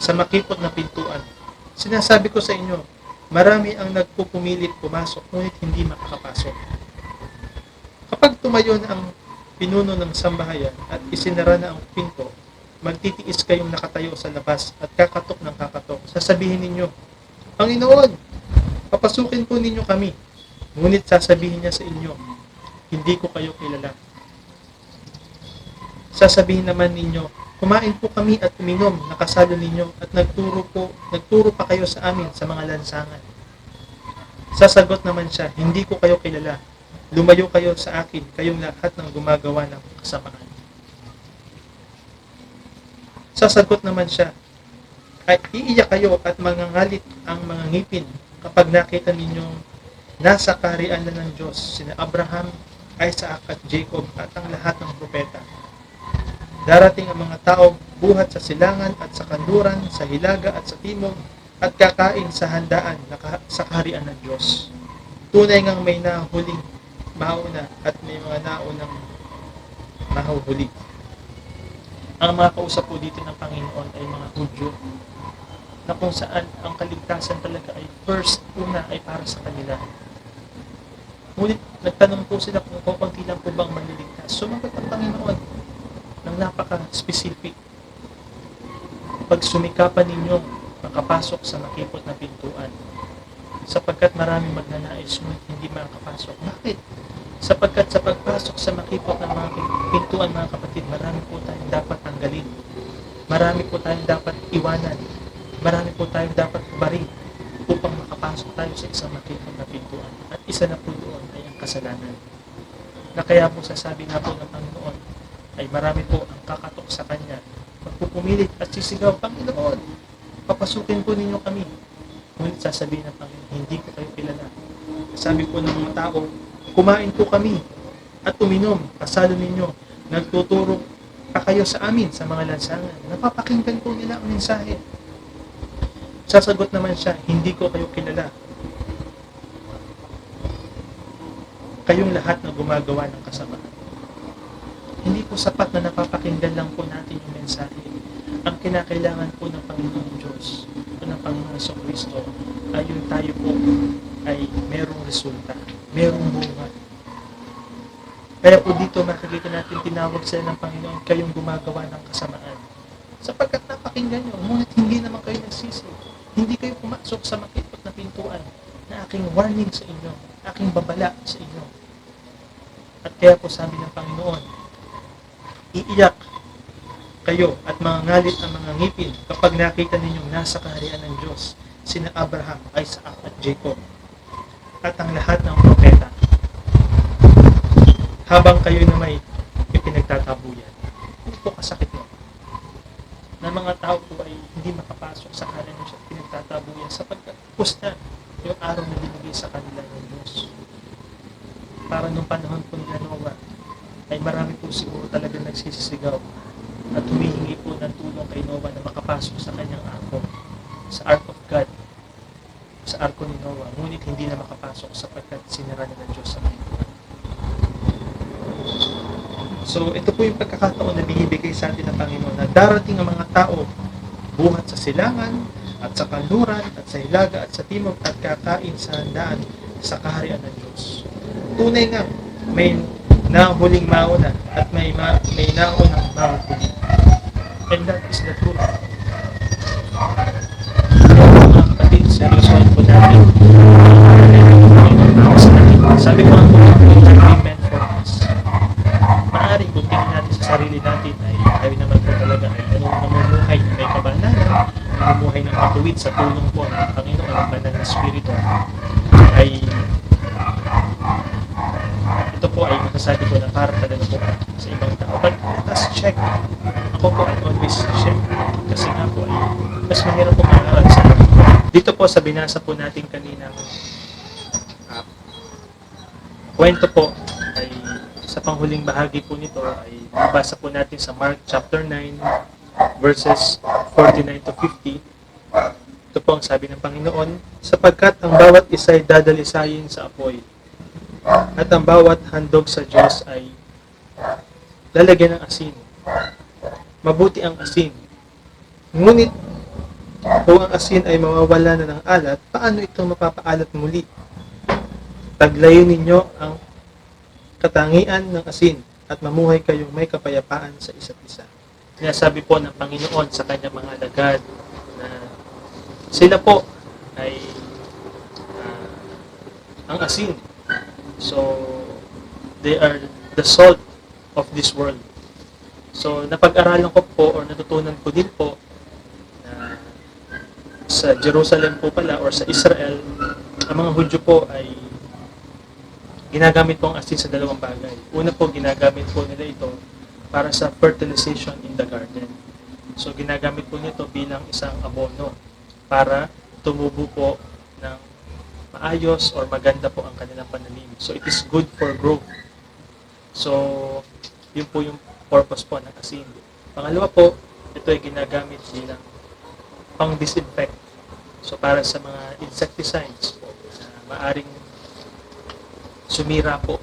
[SPEAKER 4] sa makipot na pintuan. Sinasabi ko sa inyo, marami ang nagpupumilit pumasok ngunit hindi makakapasok. Kapag tumayo na ang pinuno ng sambahayan at isinara na ang pinto, magtitiis kayong nakatayo sa labas at kakatok ng kakatok. Sasabihin ninyo, Panginoon, papasukin po ninyo kami. Ngunit sasabihin niya sa inyo, hindi ko kayo kilala. Sasabihin naman ninyo, kumain po kami at uminom, nakasalo ninyo at nagturo pa kayo sa amin sa mga lansangan. Sasagot naman siya, hindi ko kayo kilala. Lumayo kayo sa akin, kayong lahat ng gumagawa ng kasamaan. Sasagot naman siya, ay iiyak kayo at mangangalit ang mga ngipin kapag nakita ninyong nasa kaharian na ng Diyos sina Abraham, Isaac at Jacob at ang lahat ng propeta. Darating ang mga tao buhat sa silangan at sa kanluran, sa hilaga at sa timog at kakain sa handaan sa kaharian ng Diyos. Tunay ngang may nahuling mauna at may mga naunang mahuhuli. Ang mga kausap po dito ng Panginoon ay mga Hudyo na kung saan ang kaligtasan talaga ay una ay para sa kanila. Ngunit nagtanong po sila kung kukunti lang po bang maliligtas. Sumagot ang Panginoon ng napaka-specific. Pag sumikapan ninyo, makapasok sa makipot na pintuan. Sapagkat maraming magnanais ngunit hindi makapasok. Bakit? Sapagkat sa pagpasok sa makipot ng mga pintuan, mga kapatid, marami po tayong dapat tanggalin. Marami po tayong dapat iwanan. Marami po tayong dapat bari upang makapasok tayo sa isang makipot na pintuan. At isa na po doon ay ang kasalanan. Na kaya po sasabi nga po ng Panginoon ay marami po ang kakatok sa Kanya. Magpupumilit at sisigaw, Panginoon, papasukin po ninyo kami. Ngunit sasabihin ng Panginoon, hindi ko kayo kilala. Sabi po ng mga tao, kumain po kami at uminom, kasalo ninyo, nagtuturo pa kayo sa amin sa mga lansangan. Napapakinggan po nila ang mensahe. Sasagot naman siya, hindi ko kayo kilala. Kayong lahat na gumagawa ng kasamaan. Hindi po sapat na napapakinggan lang po natin yung mensahe. Ang kinakailangan po ng Panginoong Diyos o ng Panginoong Jesucristo ay yung tayo po ay merong resulta, merong bunga. Kaya po dito makikita natin tinawag sila ng Panginoon, kayong gumagawa ng kasamaan. Sapagkat napakinggan nyo, ngunit hindi naman kayo nagsisi. Hindi kayo pumasok sa makipot na pintuan na aking warning sa inyo, aking babala sa inyo. At kaya po sabi ng Panginoon, iiyak kayo at mangangalit ang mga ngipin kapag nakita ninyong nasa kaharian ng Diyos sina Abraham, Isaac at Jacob at ang lahat ng propeta habang kayo na may ipinagtatabuyan. Hindi po kasakit mo na mga tao po ay hindi makapasok sa kaharian ng Diyos at pinagtatabuyan sapagkat tapos na yung araw na binigay sa kanila ng Diyos. Para nung panahon po nila Noah ay marami po siguro talagang nagsisisigaw at humihingi po ng tulong kay Noah na makapasok sa kanyang arko, sa Ark of God, sa arko ni Noah, ngunit hindi na makapasok sapagkat sinara na ng Diyos sa pintuan. So ito po yung pagkakataon na binibigay sa atin ng Panginoon na darating ang mga tao buhat sa silangan at sa kanluran at sa hilaga at sa timog at kakain sa handaan sa kaharian ng Diyos. Tunay nga, may nahuling mauna at may naunang mahuhuli. And that is the truth. Mga kapatid, seryosohan po natin. Sabi ko ang time meant for us. Maaari kung tingin natin sa sarili natin ay tayo naman po talaga ay namumuhay na may kabanalan, namumuhay ng matuwid sa tulong po ng Panginoon ang banal na Espiritu ay ito po ay masasabi ko na para talaga po sa ibang tao. But let us check. Ako po ay always check. Kasi nga po ay mas mahirap po mangaral sa dito po sa binasa po natin kanina kwento po ay sa panghuling bahagi po nito ay mabasa po natin sa Mark chapter 9 verses 49 to 50. Ito po ang sabi ng Panginoon, sapagkat ang bawat isa ay dadalisayin sa apoy at ang bawat handog sa Diyos ay lalagyan ng asin. Mabuti ang asin. Ngunit kung ang asin ay mawawala na ng alat, paano ito mapapaalat muli? Taglayin ninyo ang katangian ng asin at mamuhay kayong may kapayapaan sa isa't isa. Sinasabi po ng Panginoon sa kanyang mga alagad na sila po ay ang asin. So, they are the salt of this world. So, napag-aralan ko po or natutunan ko din po na sa Jerusalem po pala or sa Israel, ang mga Hudyo po ay ginagamit po ang asin sa dalawang bagay. Una po, ginagamit po nila ito para sa fertilization in the garden. So, ginagamit po nito bilang isang abono para tumubo po ng maayos or maganda po ang kanilang pananim. So, it is good for growth. So, yun po yung purpose po ng asin. Pangalawa po, ito ay ginagamit bilang pang-disinfect. So, para sa mga insecticides po na maaring sumira po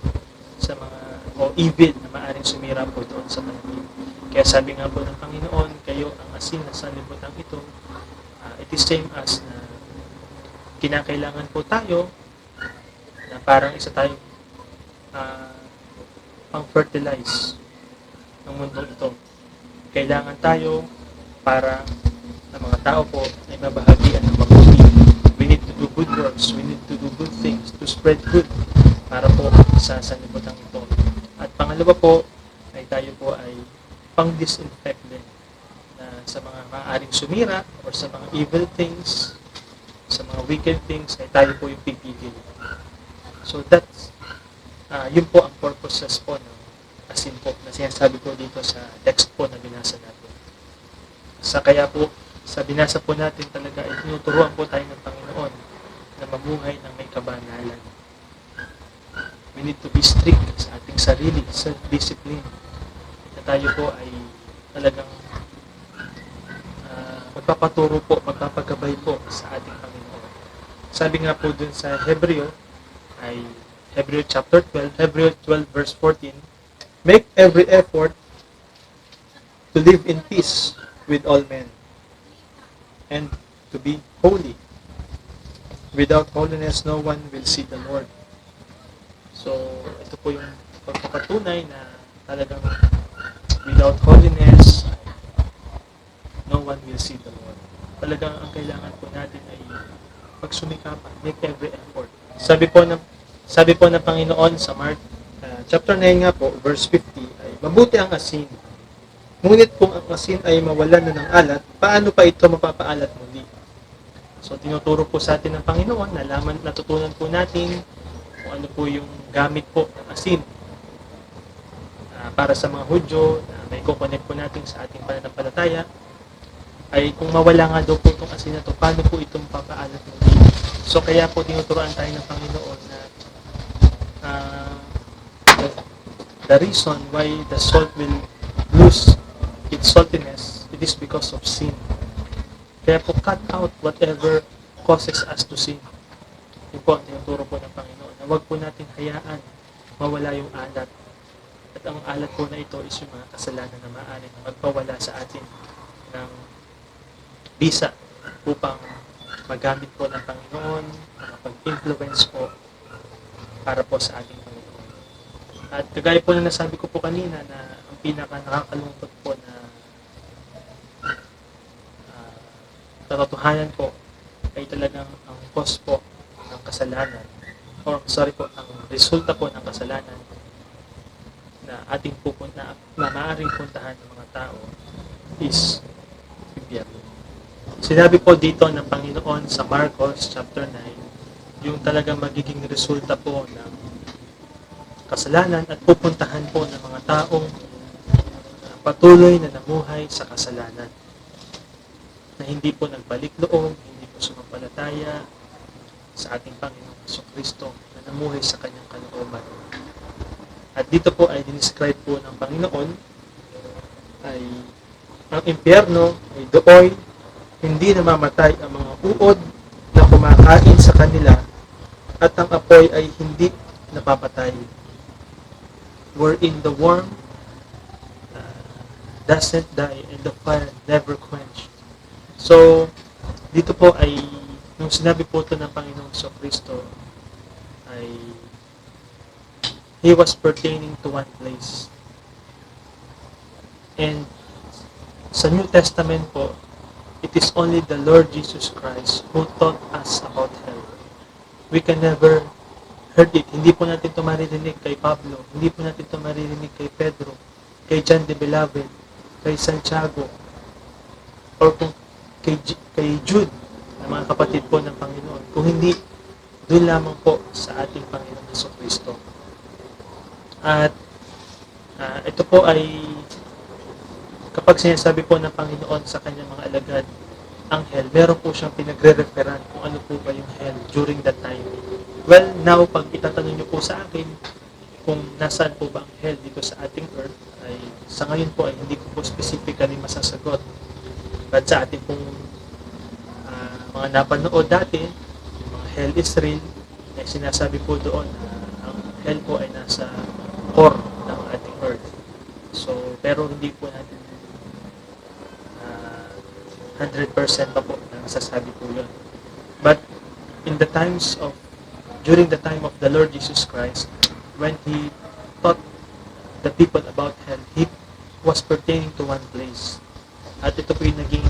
[SPEAKER 4] sa mga o evil na maaring sumira po doon sa pananim. Kaya sabi nga po ng Panginoon, kayo ang asin na sanlibutan ito. It is same as na kinakailangan po tayo na parang isa tayong pang-fertilize ng mundo ito. Kailangan tayo para ang mga tao po ay mabahagian ng mabuti. We need to do good works. We need to do good things to spread good para po sa sanlibutan ito. At pangalawa po ay tayo po ay pang-disinfect din na sa mga maaaring sumira or sa mga evil things, sa mga wicked things ay tayo po yung pipigil. So that's yun po ang purposes po ng asin po na sinasabi po dito sa text po na binasa natin. Sa kaya po, sa binasa po natin talaga ay tinuturuan po tayo ng Panginoon na mamuhay ng may kabanalan. We need to be strict sa ating sarili, self-discipline. Na tayo po ay talagang magpapaturo po, magpapagabay po sa ating Panginoon. Sabi nga po dun sa Hebreo, ay Hebreo chapter 12, Hebreo 12 verse 14, make every effort to live in peace with all men and to be holy. Without holiness, no one will see the Lord. So, ito po yung pagpapatunay na talagang without holiness, no one will see the Lord. Talagang ang kailangan po natin ay pagsumikapan, make every effort. Sabi po ng Panginoon sa Mark chapter 9 nga po, verse 50, ay mabuti ang asin. Ngunit kung ang asin ay mawalan na ng alat, paano pa ito mapapaalat muli? So, tinuturo po sa atin ng Panginoon, natutunan po natin kung ano po yung gamit po ng asin. Para sa mga Hudyo, na may kukonek po natin sa ating pananampalataya, ay kung mawala nga daw po itong asin na ito, paano po itong papaalat muli? So, kaya po tinuturoan tayo ng Panginoon na the reason why the salt will lose its saltiness, it is because of sin. Kaya po cut out whatever causes us to sin. Yun po ang tinuturo po ng Panginoon, na huwag po natin hayaan mawala yung alat. At ang alat po na ito is yung mga kasalanan na maaaring magpawala sa atin ng bisa upang magamit po ng Panginoon, makapag-influence po para po sa ating Panginoon. At kagaya po na nasabi ko po kanina na ang pinaka nakakalungkot po na katotohanan po ay talagang ang cause po ng kasalanan or ang resulta po ng kasalanan na ating pupunta na maaaring puntahan ng mga tao is impyerno. Sinabi po dito ng Panginoon sa Marcos chapter 9 yung talagang magiging resulta po ng kasalanan at pupuntahan po ng mga taong patuloy na namuhay sa kasalanan, na hindi po nagbalik loob, hindi po sumampalataya sa ating Panginoong Jesucristo na namuhay sa kanyang kalooban. At dito po ay dinescribe po ng Panginoon ay ang impyerno ay dooy hindi namamatay ang mga uod na kumakain sa kanila at ang apoy ay hindi napapatay, wherein the worm doesn't die and the fire never quench. So, dito po ay, nung sinabi po ito ng Panginoong Jesucristo, ay He was pertaining to one place. And sa New Testament po, it is only the Lord Jesus Christ who taught us about hell. We can never heard it. Hindi po natin ito maririnig kay Pablo. Hindi po natin ito maririnig kay Pedro. kay John the Beloved, kay Santiago, or kung kay Jude, na mga kapatid po ng Panginoon. Kung hindi, doon lamang po sa ating Panginoon Jesucristo. At ito po ay kapag sinasabi po ng Panginoon sa kanyang mga alagad, ang hell, meron po siyang pinagre-referan kung ano po ba yung hell during that time. Well, now, pag itatanong niyo po sa akin kung nasaan po ba ang hell dito sa ating earth, ay sa ngayon po ay hindi ko po specifically masasagot. But sa ating pong mga napanood dati, yung mga hell is real, ay sinasabi po doon na ang hell po ay nasa core ng ating earth. So, pero hindi po natin 100% pa po na nasasabi po yun. But during the time of the Lord Jesus Christ, when He taught the people about hell, He was pertaining to one place. At ito po yung naging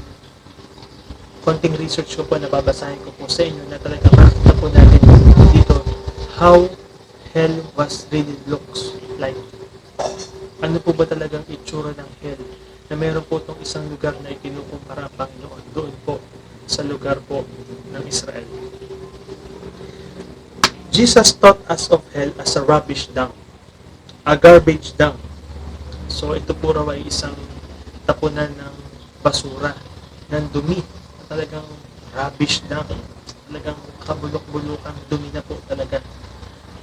[SPEAKER 4] konting research ko po na babasahin ko po sa inyo na talagang makita po natin dito how hell was really looks like. Ano po ba talagang itsura ng hell? Na meron po itong isang lugar na ikinukumpara ang Panginoon doon po sa lugar po ng Israel. Jesus taught us of hell as a rubbish dump, a garbage dump. So ito po raw ay isang tapunan ng basura, ng dumi, na talagang rubbish dump, talagang kabulok-bulukang dumi na po talaga.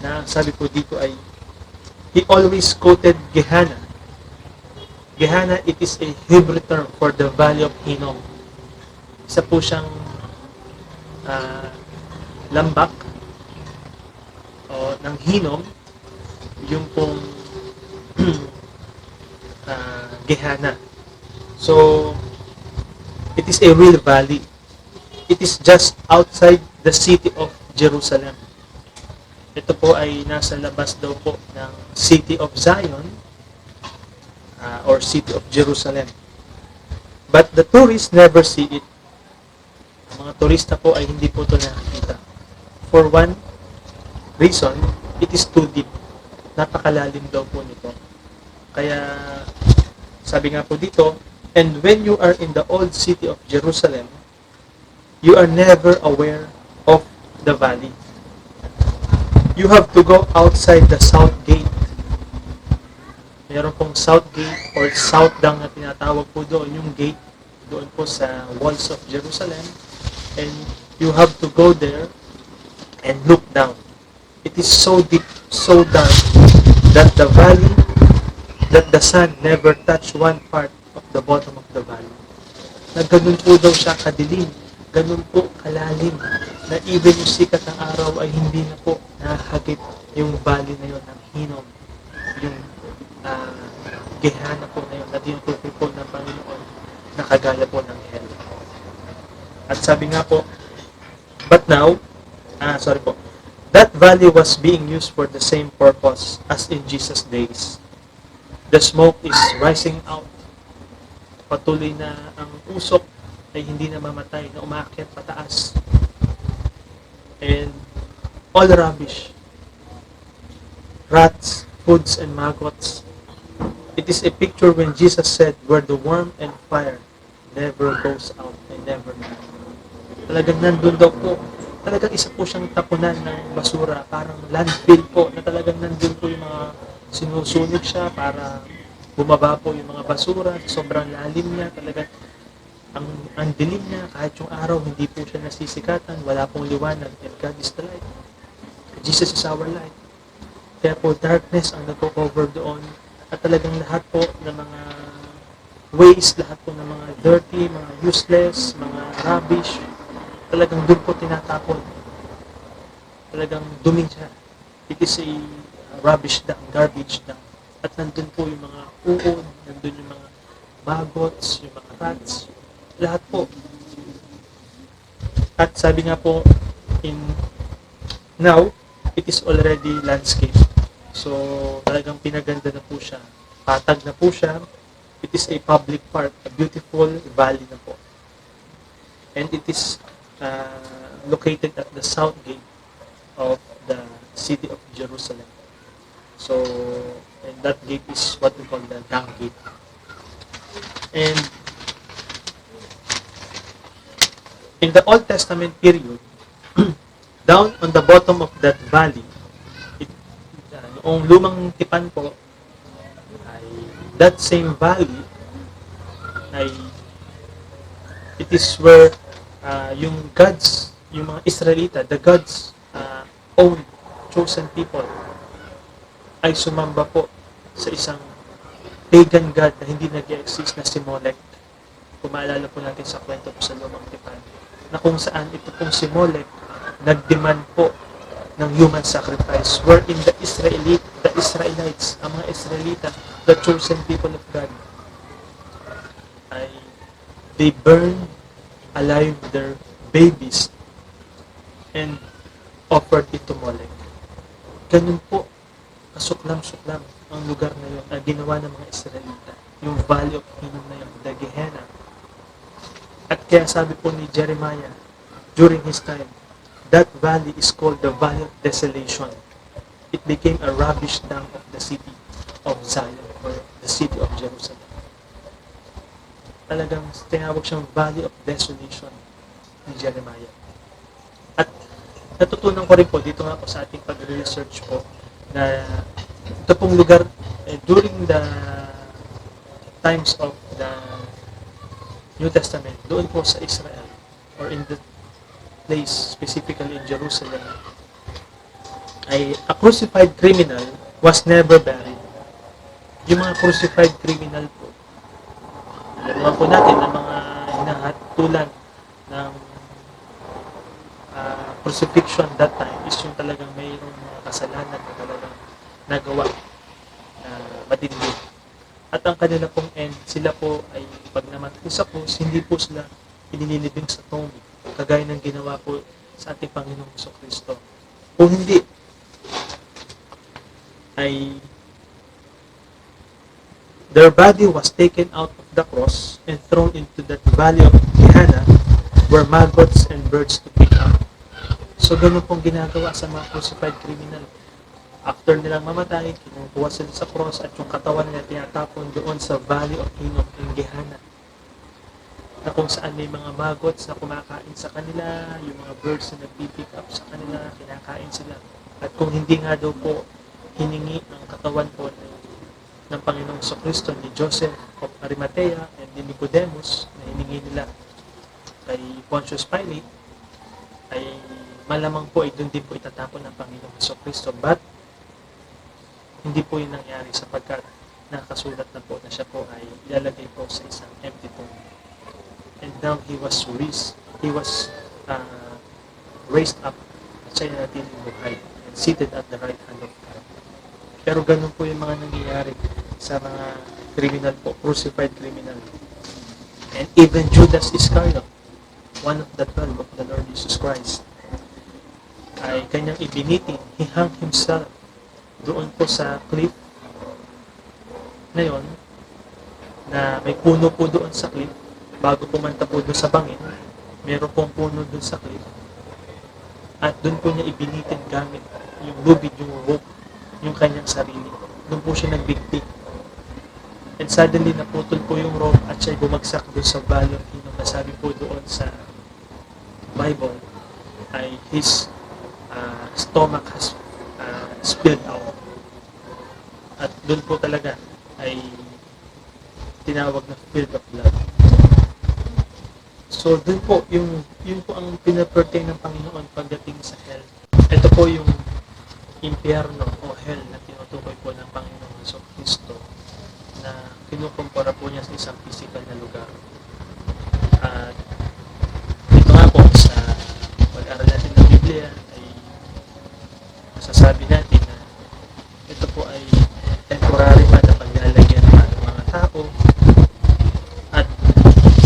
[SPEAKER 4] Na sabi po dito ay, he always quoted Gehenna. Gehenna, it is a Hebrew term for the valley of Hinnom. Isa po siyang lambak o ng Hinnom, yung pong Gehenna. So, it is a real valley. It is just outside the city of Jerusalem. Ito po ay nasa labas daw po ng city of Zion, or city of Jerusalem. But the tourists never see it. Ang mga turista po ay hindi po ito nakikita. For one reason, it is too deep. Napakalalim daw po nito. Kaya, sabi nga po dito, and when you are in the old city of Jerusalem, you are never aware of the valley. You have to go outside the south gate. Meron pong south gate or south dang na tinatawag po doon, yung gate doon po sa walls of Jerusalem, and you have to go there and look down. It is so deep, so dark, that the valley, that the sun never touched one part of the bottom of the valley. Na ganun po daw siya kadilim, ganun po kalalim, na even yung sikat ng araw ay hindi na po nakakagit yung valley na yun ng Hinnom, yung Gehenna po na yun, na tinutukoy po ng Panginoon, nakagaya po ng hell. At sabi nga po, but now, that valley was being used for the same purpose as in Jesus' days. The smoke is rising out. Patuloy na ang usok ay hindi na mamatay, na umaakyat pataas. And all rubbish, rats, foods, and maggots. It is a picture when Jesus said, where the warmth and fire never goes out and never die. Talagang nandun daw po. Talagang isa po siyang tapunan ng basura. Parang landfill po, na talagang nandun po yung mga sinusunog siya para bumaba po yung mga basura. Sobrang lalim niya. Talagang ang dilim niya. Kahit yung araw, hindi po siya nasisikatan. Wala pong liwanag. And God is the light. Jesus is our light. Kaya po darkness ang nagko-cover doon. At talagang lahat po ng mga waste, lahat po ng mga dirty, mga useless, mga rubbish, talagang doon po tinatapon. Talagang duming siya. It is a rubbish dump, garbage dump. At nandun po yung mga uod, nandun yung mga maggots, yung mga rats, lahat po. At sabi nga po, now, it is already landscape. So, talagang pinaganda na po siya. Patag na po siya. It is a public park, a beautiful valley na po. And it is located at the south gate of the city of Jerusalem. So, And that gate is what we call the dung gate. And in the Old Testament period, down on the bottom of that valley, noong lumang tipan po, ay that same valley ay it is where yung gods, yung mga Israelita, the gods own chosen people ay sumamba po sa isang pagan god na hindi nag-exist na si Molech. Kung maalala po natin sa kwento po sa lumang tipan, na kung saan ito pong si Molech nag-demand po ng human sacrifice, wherein the Israelites, ang mga Israelita, the chosen people of God, ay they burn alive their babies and offered it to Molech. Ganun po, kasuklam-suklam ang lugar na yun na ginawa ng mga Israelita, yung Valley of Hinnom na yun, the Gehenna. At kaya sabi po ni Jeremiah, during his time, that valley is called the Valley of Desolation. It became a rubbish dump of the city of Zion, or the city of Jerusalem. Talagang tinawag siyang Valley of Desolation ni Jeremiah. At natutunan ko rin po, dito nga po sa ating pag-research po, na ito pong lugar, during the times of the New Testament, doon po sa Israel, or in the place, specifically in Jerusalem, ay a crucified criminal was never buried. Yung mga crucified criminal po, alam naman po natin na mga hinahatulan ng crucifixion that time is yung talagang mayroong mga kasalanan na talagang nagawa na matindi. At ang kanila pong end, sila po ay pag namatay sa krus, hindi po sila inililibing sa tomb, kagaya ng ginawa po sa ating Panginoong Jesucristo. Kung hindi, ay their body was taken out of the cross and thrown into that valley of Gehenna where maggots and birds to pick up. So ganun pong ginagawa sa mga crucified criminal. After nilang mamatay, kinukuha sila sa cross at yung katawan nila tinatapon doon sa Valley of Hinnom in Gehenna, na kung saan may mga maggots na kumakain sa kanila, yung mga birds na nag-pick up sa kanila, kinakain sila. At kung hindi nga daw po hiningi ang katawan po ng Panginoong Jesucristo ni Joseph of Arimathea and ni Nicodemus na hiningi nila kay Pontius Pilate, ay malamang po ay doon din po itatapon ng Panginoong Jesucristo. But hindi po yun nangyari sapagkat nakasulat na po na siya po ay ilalagay po sa isang empty tomb. And now he was raised up at siya natiling buhay and seated at the right hand of God. Pero ganun po yung mga nangyayari sa mga criminal po, crucified criminal. And even Judas Iscariot, one of the 12 of the Lord Jesus Christ, ay kanyang ibinitin, he hung himself doon po sa cliff ngayon, na may puno po doon sa cliff. Bago pumunta po doon sa bangin, meron pong puno doon sa cliff. At doon po niya ibinitin gamit yung lubid, yung rope, yung kanyang sarili. Doon po siya nagbigtik. And suddenly, naputol po yung rope at siya bumagsak doon sa Valley of Hinnom. Nasabi po doon sa Bible ay his stomach has spilled out. At doon po talaga ay tinawag na field of blood. So doon po, yun po ang pinapertain ng Panginoon pagdating sa hell. Ito po yung impyerno o hell na tinutukoy po ng Panginoon Jesucristo, na kinukumpara po niya sa isang physical na lugar. At ito nga po, sa pag-aral natin ng Biblia, ay masasabi natin na ito po ay temporary pa na paglalagyan ng mga tao. At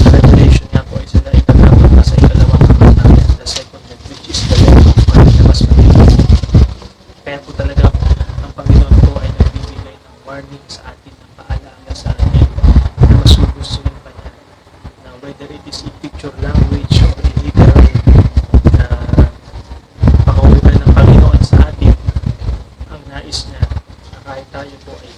[SPEAKER 4] sa Revelation nga po ay sila itatapon na sa ikalawang kamatayan, the second death, which is the death of man na mas maliit. Kaya po talaga ang Panginoon po ay nagbibigay ng warning sa atin, ng paalala sa atin na masugustuhin pa niya, na whether it is in picture language or in literal na pangunguna ng Panginoon sa atin, ang nais niya na kahit tayo po ay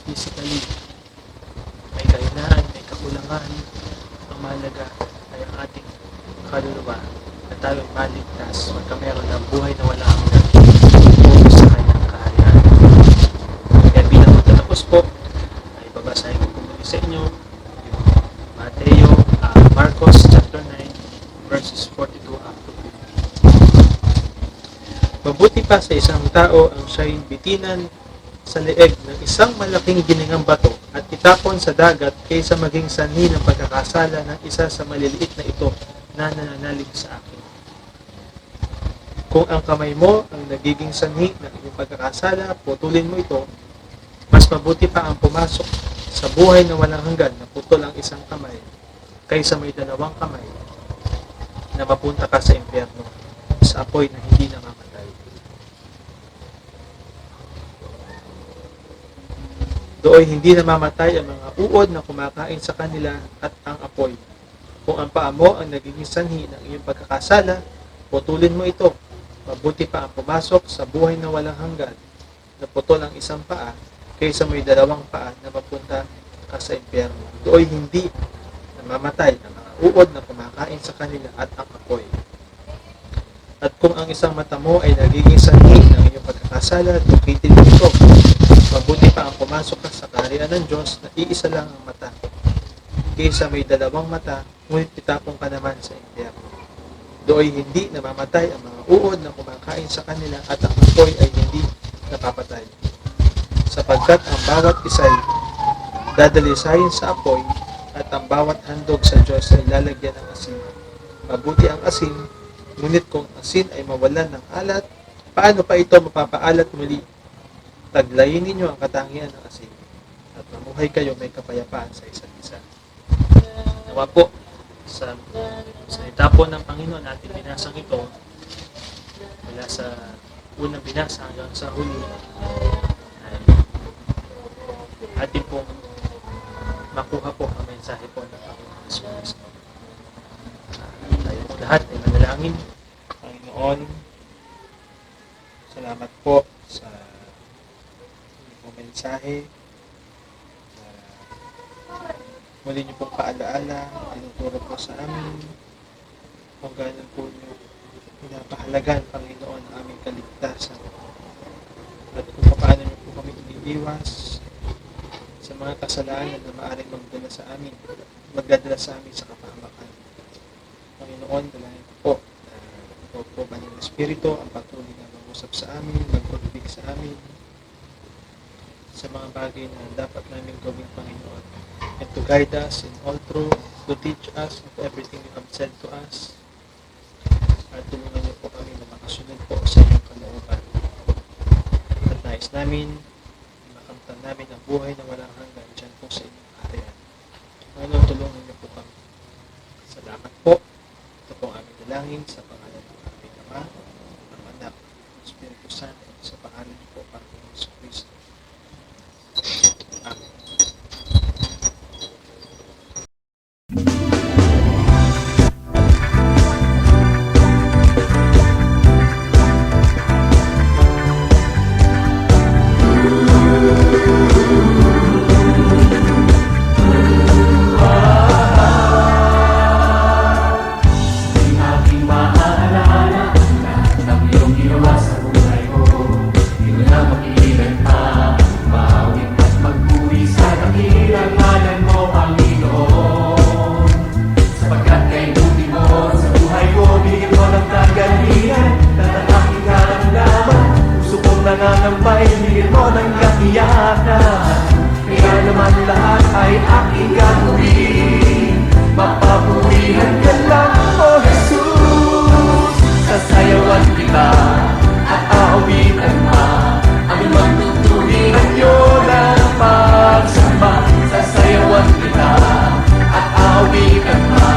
[SPEAKER 4] sa isang tao ang siya'y bitinan sa leeg ng isang malaking giningang bato at itapon sa dagat kaysa maging sanhi ng pagkakasala ng isa sa maliliit na ito na nananalig sa akin. Kung ang kamay mo ang nagiging sanhi ng iyong pagkakasala, putulin mo ito. Mas mabuti pa ang pumasok sa buhay na walang hanggan na putol ang isang kamay kaysa may dalawang kamay na mapunta ka sa impyerno, sa apoy na hindi namamatay. Dooy hindi namamatay ang mga uod na kumakain sa kanila at ang apoy. Kung ang paa mo ang nagiging sanhi ng iyong pagkakasala, putulin mo ito. Mabuti pa ang pumasok sa buhay na walang hanggan na putol ang isang paa kaysa may dalawang paa na mapunta ka sa impyerno. Dooy hindi namamatay ang mga uod na kumakain sa kanila at ang apoy. At kung ang isang mata mo ay nagiging sanhi ng iyong pagkakasala, tukitin mo ito. Mabuti pa ang pumasok ka sa kaharian ng Diyos na iisa lang ang mata kaysa may dalawang mata, ngunit itapon ka naman sa impyerno. Dooy hindi namamatay ang mga uod na kumakain sa kanila at ang apoy ay hindi napapatay. Sapagkat ang bawat isa'y dadalisayin sa apoy at ang bawat handog sa Diyos ay lalagyan ng asin. Mabuti ang asin, ngunit kung asin ay mawalan ng alat, paano pa ito mapapaalat muli? Taglayin ninyo ang katangian ng asin at mamuhay kayo may kapayapaan sa isa't isa. Nawa po, sa itapon ng Panginoon natin binasang ito mula sa unang binasa hanggang sa huli ay atin pong makuha po ang mensahe po ng Panginoon Jesus. Tayo po lahat ay manalangin. Panginoon, salamat po sa inyong mensahe. Muli niyo pong paalaala, tinuturo po sa amin kung gaano po niyo pinapahalagan, Panginoon, ang aming kaligtasan. At kung paano niyo po kami iniiwas sa mga kasalanan na maaaring magdadala sa amin sa kapahamakan. Panginoon, dalangin ko po na ito po Banal na Espiritu ang patuloy na mag-usap sa amin, magpapibig sa amin sa mga bagay na dapat namin gawin, Panginoon, and to guide us in all truth, to teach us of everything you have said to us, at tulungan niyo po kami na makasunod po sa inyong kalooban. At nais namin, makamtan namin ang buhay na walang hanggan dyan po sa inyong kaharian. Panginoon, tulungan niyo po kami. Salamat po. Ito po ang aming dalangin sa pangalan ng aming Ama, ng Anak, ng Espiritu Santo, sa pangalan niyo po, Panginoon Jesucristo. Amen.
[SPEAKER 1] Aking maalala lahat ng iyong ginawa sa buhay ko. Di ko na mapigilan pa umawit at magpuri sa dakilang ngalan mo, Panginoon. Sapagkat kay buti mo sa buhay ko, bigyan mo ng kagalingan at ang aking karamdaman. Puso kong nangangampay, bigyan mo ng katiyakan. Kaya naman lahat ay aking gagawin. Mapapurihan ka lang, O Jesus. Sasayawan kita at aawitan pa. Ang magtutuwiran yun ang pagsamba. Sasayawan kita at aawitan pa.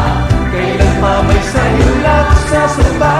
[SPEAKER 1] Kailan pa may sa'yo lang sasamba.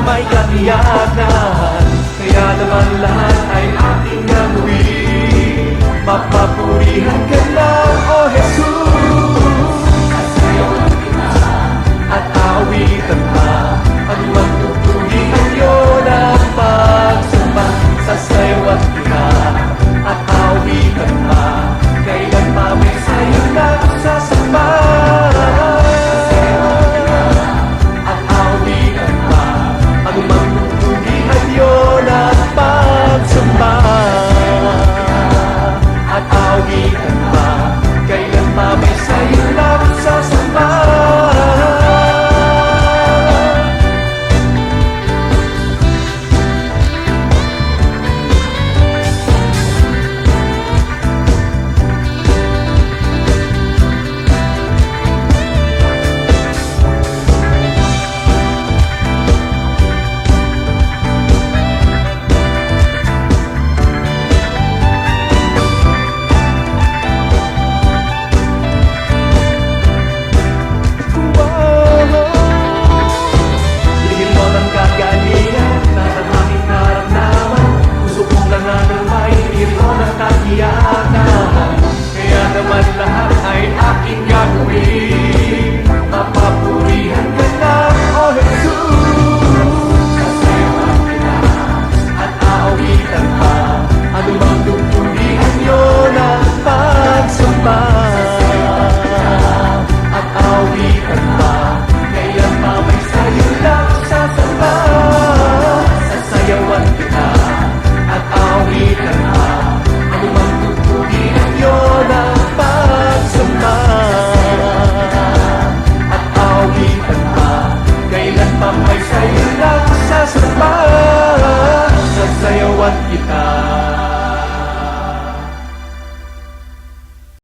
[SPEAKER 1] May katiyakan, kaya naman lahat ay ating gagawin. Mapapurihan ka lang, O Jesus. Sasayawan kita at aawitan pa. Ang magtutuloy ang yun ang kita.